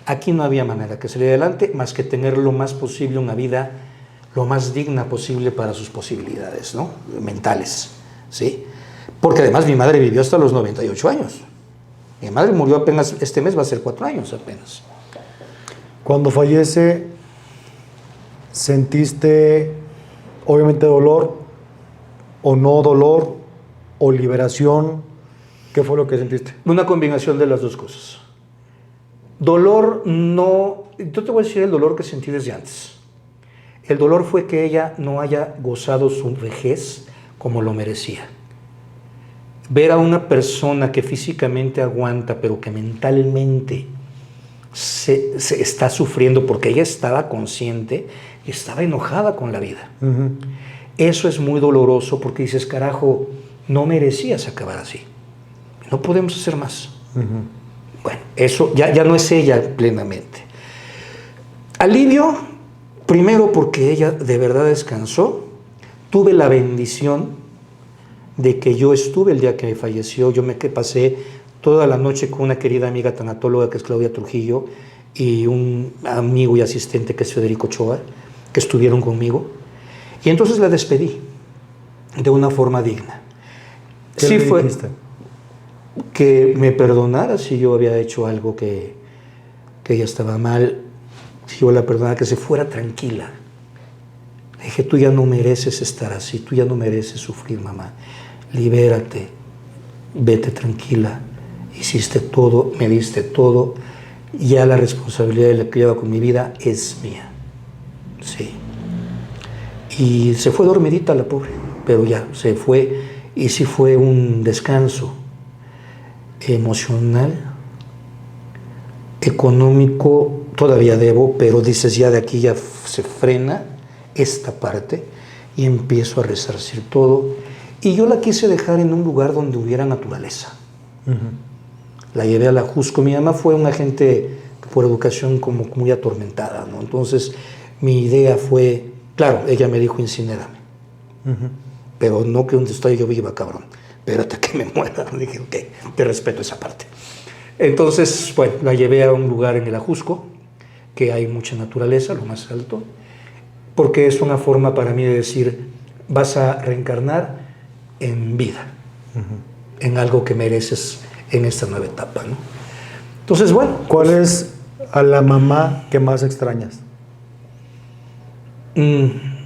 Aquí no había manera que salir adelante más que tener lo más posible una vida lo más digna posible para sus posibilidades, ¿no? Mentales, ¿sí? Porque además mi madre vivió hasta los 98 años. Mi madre murió apenas, este mes va a ser 4 años apenas. Cuando fallece, ¿sentiste obviamente dolor o no dolor o liberación? ¿Qué fue lo que sentiste? Una combinación de las dos cosas. Dolor no... Yo te voy a decir el dolor que sentí desde antes. El dolor fue que ella no haya gozado su vejez como lo merecía. Ver a una persona que físicamente aguanta, pero que mentalmente se está sufriendo porque ella estaba consciente y estaba enojada con la vida. Eso es muy doloroso porque dices, carajo, no merecías acabar así. No podemos hacer más. Bueno, eso ya no es ella plenamente. Alivio, primero porque ella de verdad descansó. Tuve la bendición de que yo estuve el día que falleció. Yo me pasé toda la noche con una querida amiga tanatóloga que es Claudia Trujillo y un amigo y asistente que es Federico Ochoa, que estuvieron conmigo. Y entonces la despedí de una forma digna. ¿Qué sí le fue dijiste? Que me perdonara si yo había hecho algo que ella estaba mal, si yo la perdonara, que se fuera tranquila. Le dije, tú ya no mereces estar así, tú ya no mereces sufrir, mamá. Libérate, vete tranquila, hiciste todo, me diste todo, ya la responsabilidad de la que lleva con mi vida es mía. Sí. Y se fue dormidita la pobre, pero ya se fue, y sí fue un descanso emocional, económico, todavía debo, pero dices ya de aquí ya se frena esta parte y empiezo a resarcir todo. Y yo la quise dejar en un lugar donde hubiera naturaleza. La llevé a la Jusco. Mi mamá fue una gente por educación como muy atormentada, ¿no? Entonces mi idea fue, claro, ella me dijo incinérame, pero no que donde estoy yo viva, cabrón. Espérate que me muera. Dije, ok, te respeto esa parte. Entonces, bueno, la llevé a un lugar en el Ajusco, que hay mucha naturaleza, lo más alto, porque es una forma para mí de decir, vas a reencarnar en vida, en algo que mereces en esta nueva etapa, ¿no? Entonces, bueno. ¿Cuál es a la mamá que más extrañas? En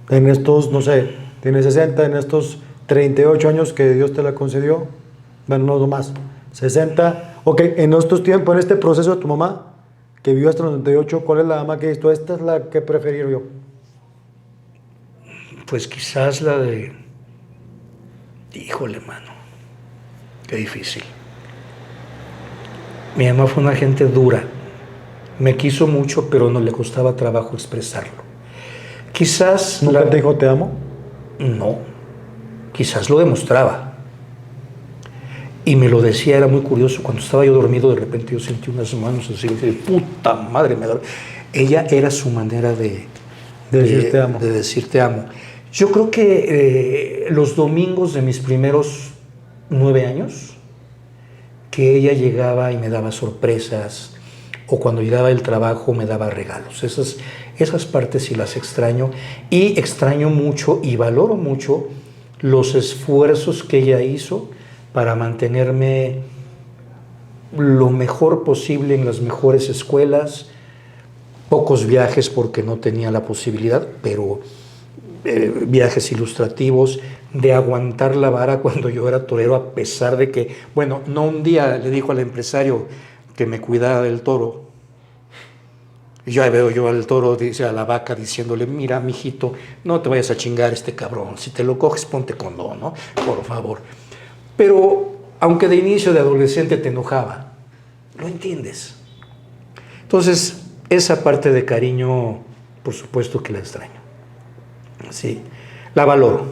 estos, no sé, tienes 60, en estos 38 años que Dios te la concedió, bueno, no más, 60, ok, en estos tiempos, en este proceso de tu mamá, que vivió hasta los 98, ¿cuál es la mamá que dices tú, esta es la que prefiero yo? Pues quizás la de... Híjole, mano, qué difícil. Mi mamá fue una gente dura, me quiso mucho, pero no le costaba trabajo expresarlo. Quizás... ¿Nunca te dijo te amo? No, quizás lo demostraba. Y me lo decía, era muy curioso. Cuando estaba yo dormido, de repente yo sentí unas manos así, de puta madre. Ella era su manera de decir te amo. De decir te amo. Yo creo que los domingos de mis primeros 9 años, que ella llegaba y me daba sorpresas, o cuando llegaba del trabajo me daba regalos. Esas partes sí las extraño. Y extraño mucho y valoro mucho los esfuerzos que ella hizo para mantenerme lo mejor posible en las mejores escuelas, pocos viajes porque no tenía la posibilidad, pero viajes ilustrativos, de aguantar la vara cuando yo era torero, a pesar de que, bueno, no un día le dijo al empresario que me cuidara del toro, y ya veo yo al toro, dice a la vaca, diciéndole, mira, mijito, no te vayas a chingar este cabrón, si te lo coges ponte condón, ¿no? Por favor. Pero, aunque de inicio de adolescente te enojaba, lo entiendes. Entonces, esa parte de cariño, por supuesto que la extraño. Sí, la valoro.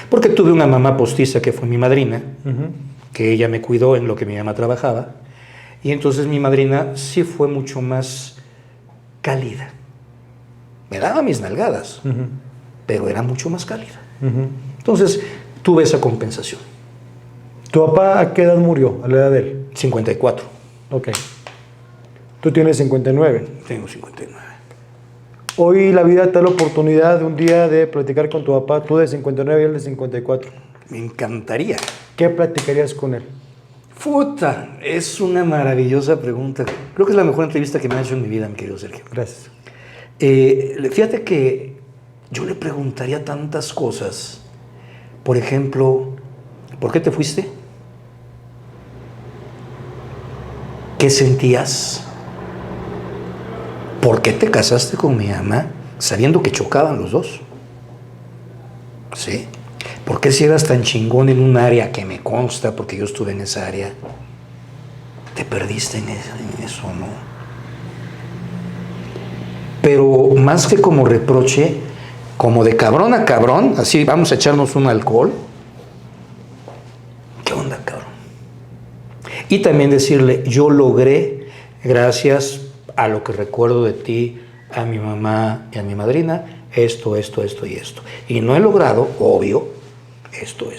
Porque tuve una mamá postiza que fue mi madrina, que ella me cuidó en lo que mi mamá trabajaba, y entonces mi madrina sí fue mucho más cálida. Me daba mis nalgadas, pero era mucho más cálida. Entonces, tuve esa compensación. ¿Tu papá a qué edad murió? ¿A la edad de él? 54. Ok. ¿Tú tienes 59? Tengo 59. Hoy la vida te da la oportunidad de un día de platicar con tu papá, tú de 59 y él de 54. Me encantaría. ¿Qué platicarías con él? Puta, es una maravillosa pregunta. Creo que es la mejor entrevista que me han hecho en mi vida, mi querido Sergio. Gracias. Fíjate que yo le preguntaría tantas cosas. Por ejemplo, ¿por qué te fuiste? ¿Qué sentías? ¿Por qué te casaste con mi mamá sabiendo que chocaban los dos? ¿Sí? ¿Por qué si eras tan chingón en un área que me consta, porque yo estuve en esa área, te perdiste en eso, no? Pero más que como reproche, como de cabrón a cabrón, así vamos a echarnos un alcohol. ¿Qué onda, cabrón? Y también decirle, yo logré, gracias a lo que recuerdo de ti, a mi mamá y a mi madrina, esto y esto. Y no he logrado, obvio, esto.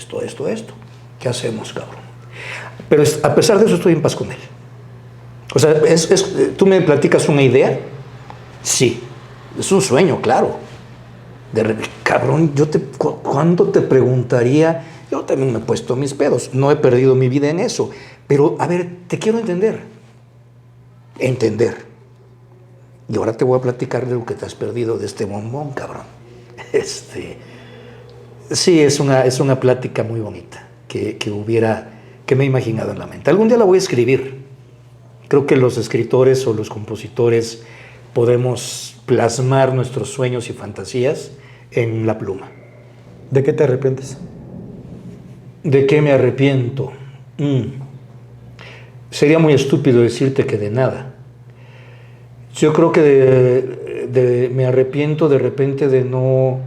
¿Qué hacemos, cabrón? Pero a pesar de eso estoy en paz con él. O sea, ¿tú me platicas una idea? Sí. Es un sueño, claro. Cabrón, ¿cuándo te preguntaría? Yo también me he puesto mis pedos. No he perdido mi vida en eso. Pero, a ver, te quiero entender. Y ahora te voy a platicar de lo que te has perdido de este bombón, cabrón. Sí, es una plática muy bonita que me he imaginado en la mente. Algún día la voy a escribir. Creo que los escritores o los compositores podemos plasmar nuestros sueños y fantasías en la pluma. ¿De qué te arrepientes? ¿De qué me arrepiento? Sería muy estúpido decirte que de nada. Yo creo que me arrepiento de repente de no,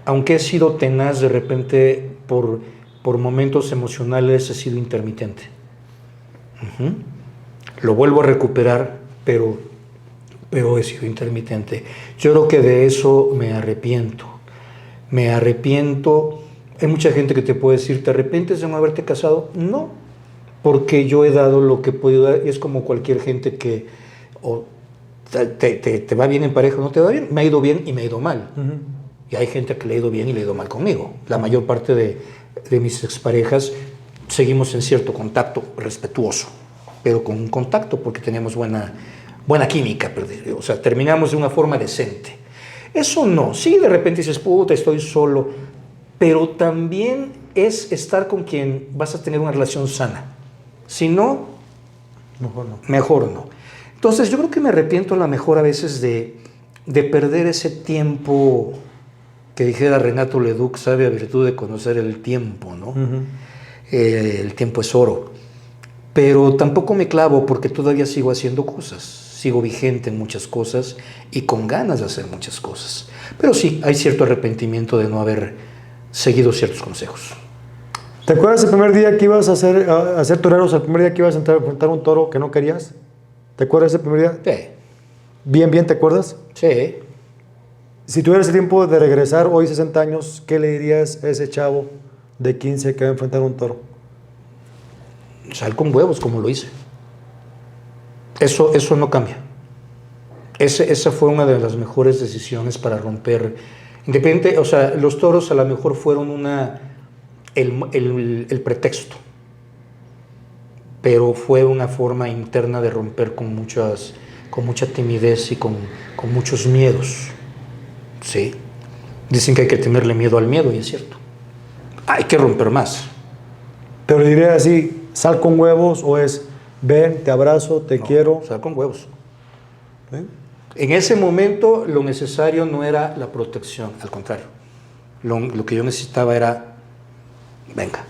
aunque he sido tenaz, de repente por momentos emocionales he sido intermitente. Lo vuelvo a recuperar, pero he sido intermitente. Yo creo que de eso me arrepiento. Hay mucha gente que te puede decir, ¿te arrepientes de no haberte casado? No, porque yo he dado lo que he podido dar, y es como cualquier gente que te va bien en pareja o no te va bien. Me ha ido bien y me ha ido mal. Y hay gente que le ha ido bien y le ha ido mal conmigo. La mayor parte de mis exparejas seguimos en cierto contacto respetuoso, pero con un contacto porque tenemos buena química. O sea, terminamos de una forma decente. Eso no. Sí, de repente dices, puta, estoy solo. Pero también es estar con quien vas a tener una relación sana. Si no, mejor no. Entonces, yo creo que me arrepiento a lo mejor a veces de perder ese tiempo que dijera Renato Leduc, sabe a virtud de conocer el tiempo, ¿no? El tiempo es oro. Pero tampoco me clavo porque todavía sigo haciendo cosas. Sigo vigente en muchas cosas y con ganas de hacer muchas cosas. Pero sí, hay cierto arrepentimiento de no haber seguido ciertos consejos. ¿Te acuerdas el primer día que ibas a hacer toreros, el primer día que ibas a enfrentar un toro que no querías? ¿Te acuerdas ese primer día? Sí. Bien, ¿te acuerdas? Sí. Si tuvieras el tiempo de regresar hoy 60 años, ¿qué le dirías a ese chavo de 15 que va a enfrentar un toro? Sal con huevos, como lo hice. Eso no cambia. Esa fue una de las mejores decisiones para romper. Independiente, o sea, los toros a lo mejor fueron el pretexto, pero fue una forma interna de romper con mucha timidez y con muchos miedos. Sí. Dicen que hay que tenerle miedo al miedo, y es cierto. Hay que romper más. Pero le diré así, sal con huevos, o es, ven, te abrazo, te quiero. Sal con huevos. ¿Sí? En ese momento lo necesario no era la protección, al contrario. Lo que yo necesitaba era, venga,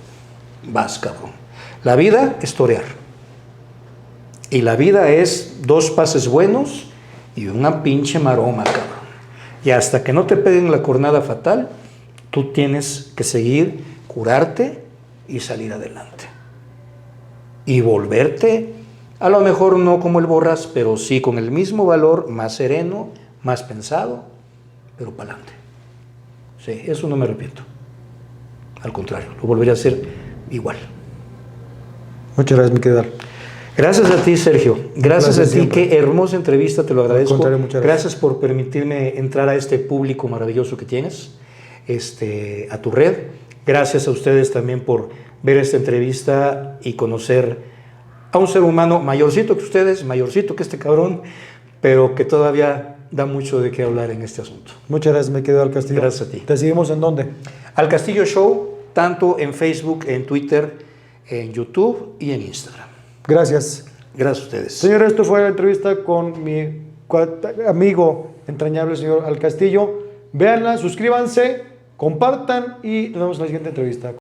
vas, cabrón. La vida es torear. Y la vida es 2 pases buenos y una pinche maroma, cabrón. Y hasta que no te peguen la cornada fatal, tú tienes que seguir, curarte y salir adelante. Y volverte, a lo mejor no como el Borras, pero sí con el mismo valor, más sereno, más pensado, pero para adelante. Sí, eso no me arrepiento. Al contrario, lo volvería a hacer igual. Muchas gracias, mi querido. Gracias a ti, Sergio. Gracias a ti. Siempre. Qué hermosa entrevista, te lo agradezco. Al contrario, muchas Gracias por permitirme entrar a este público maravilloso que tienes, a tu red. Gracias a ustedes también por ver esta entrevista y conocer a un ser humano mayorcito que ustedes, mayorcito que este cabrón, pero que todavía da mucho de qué hablar en este asunto. Muchas gracias, me quedo al Castillo. Gracias a ti. ¿Te seguimos en dónde? Al Castillo Show, tanto en Facebook, en Twitter, en YouTube y en Instagram. Gracias. Gracias a ustedes. Señores, esto fue la entrevista con mi amigo entrañable, señor Al Castillo. Véanla, suscríbanse, compartan y nos vemos en la siguiente entrevista.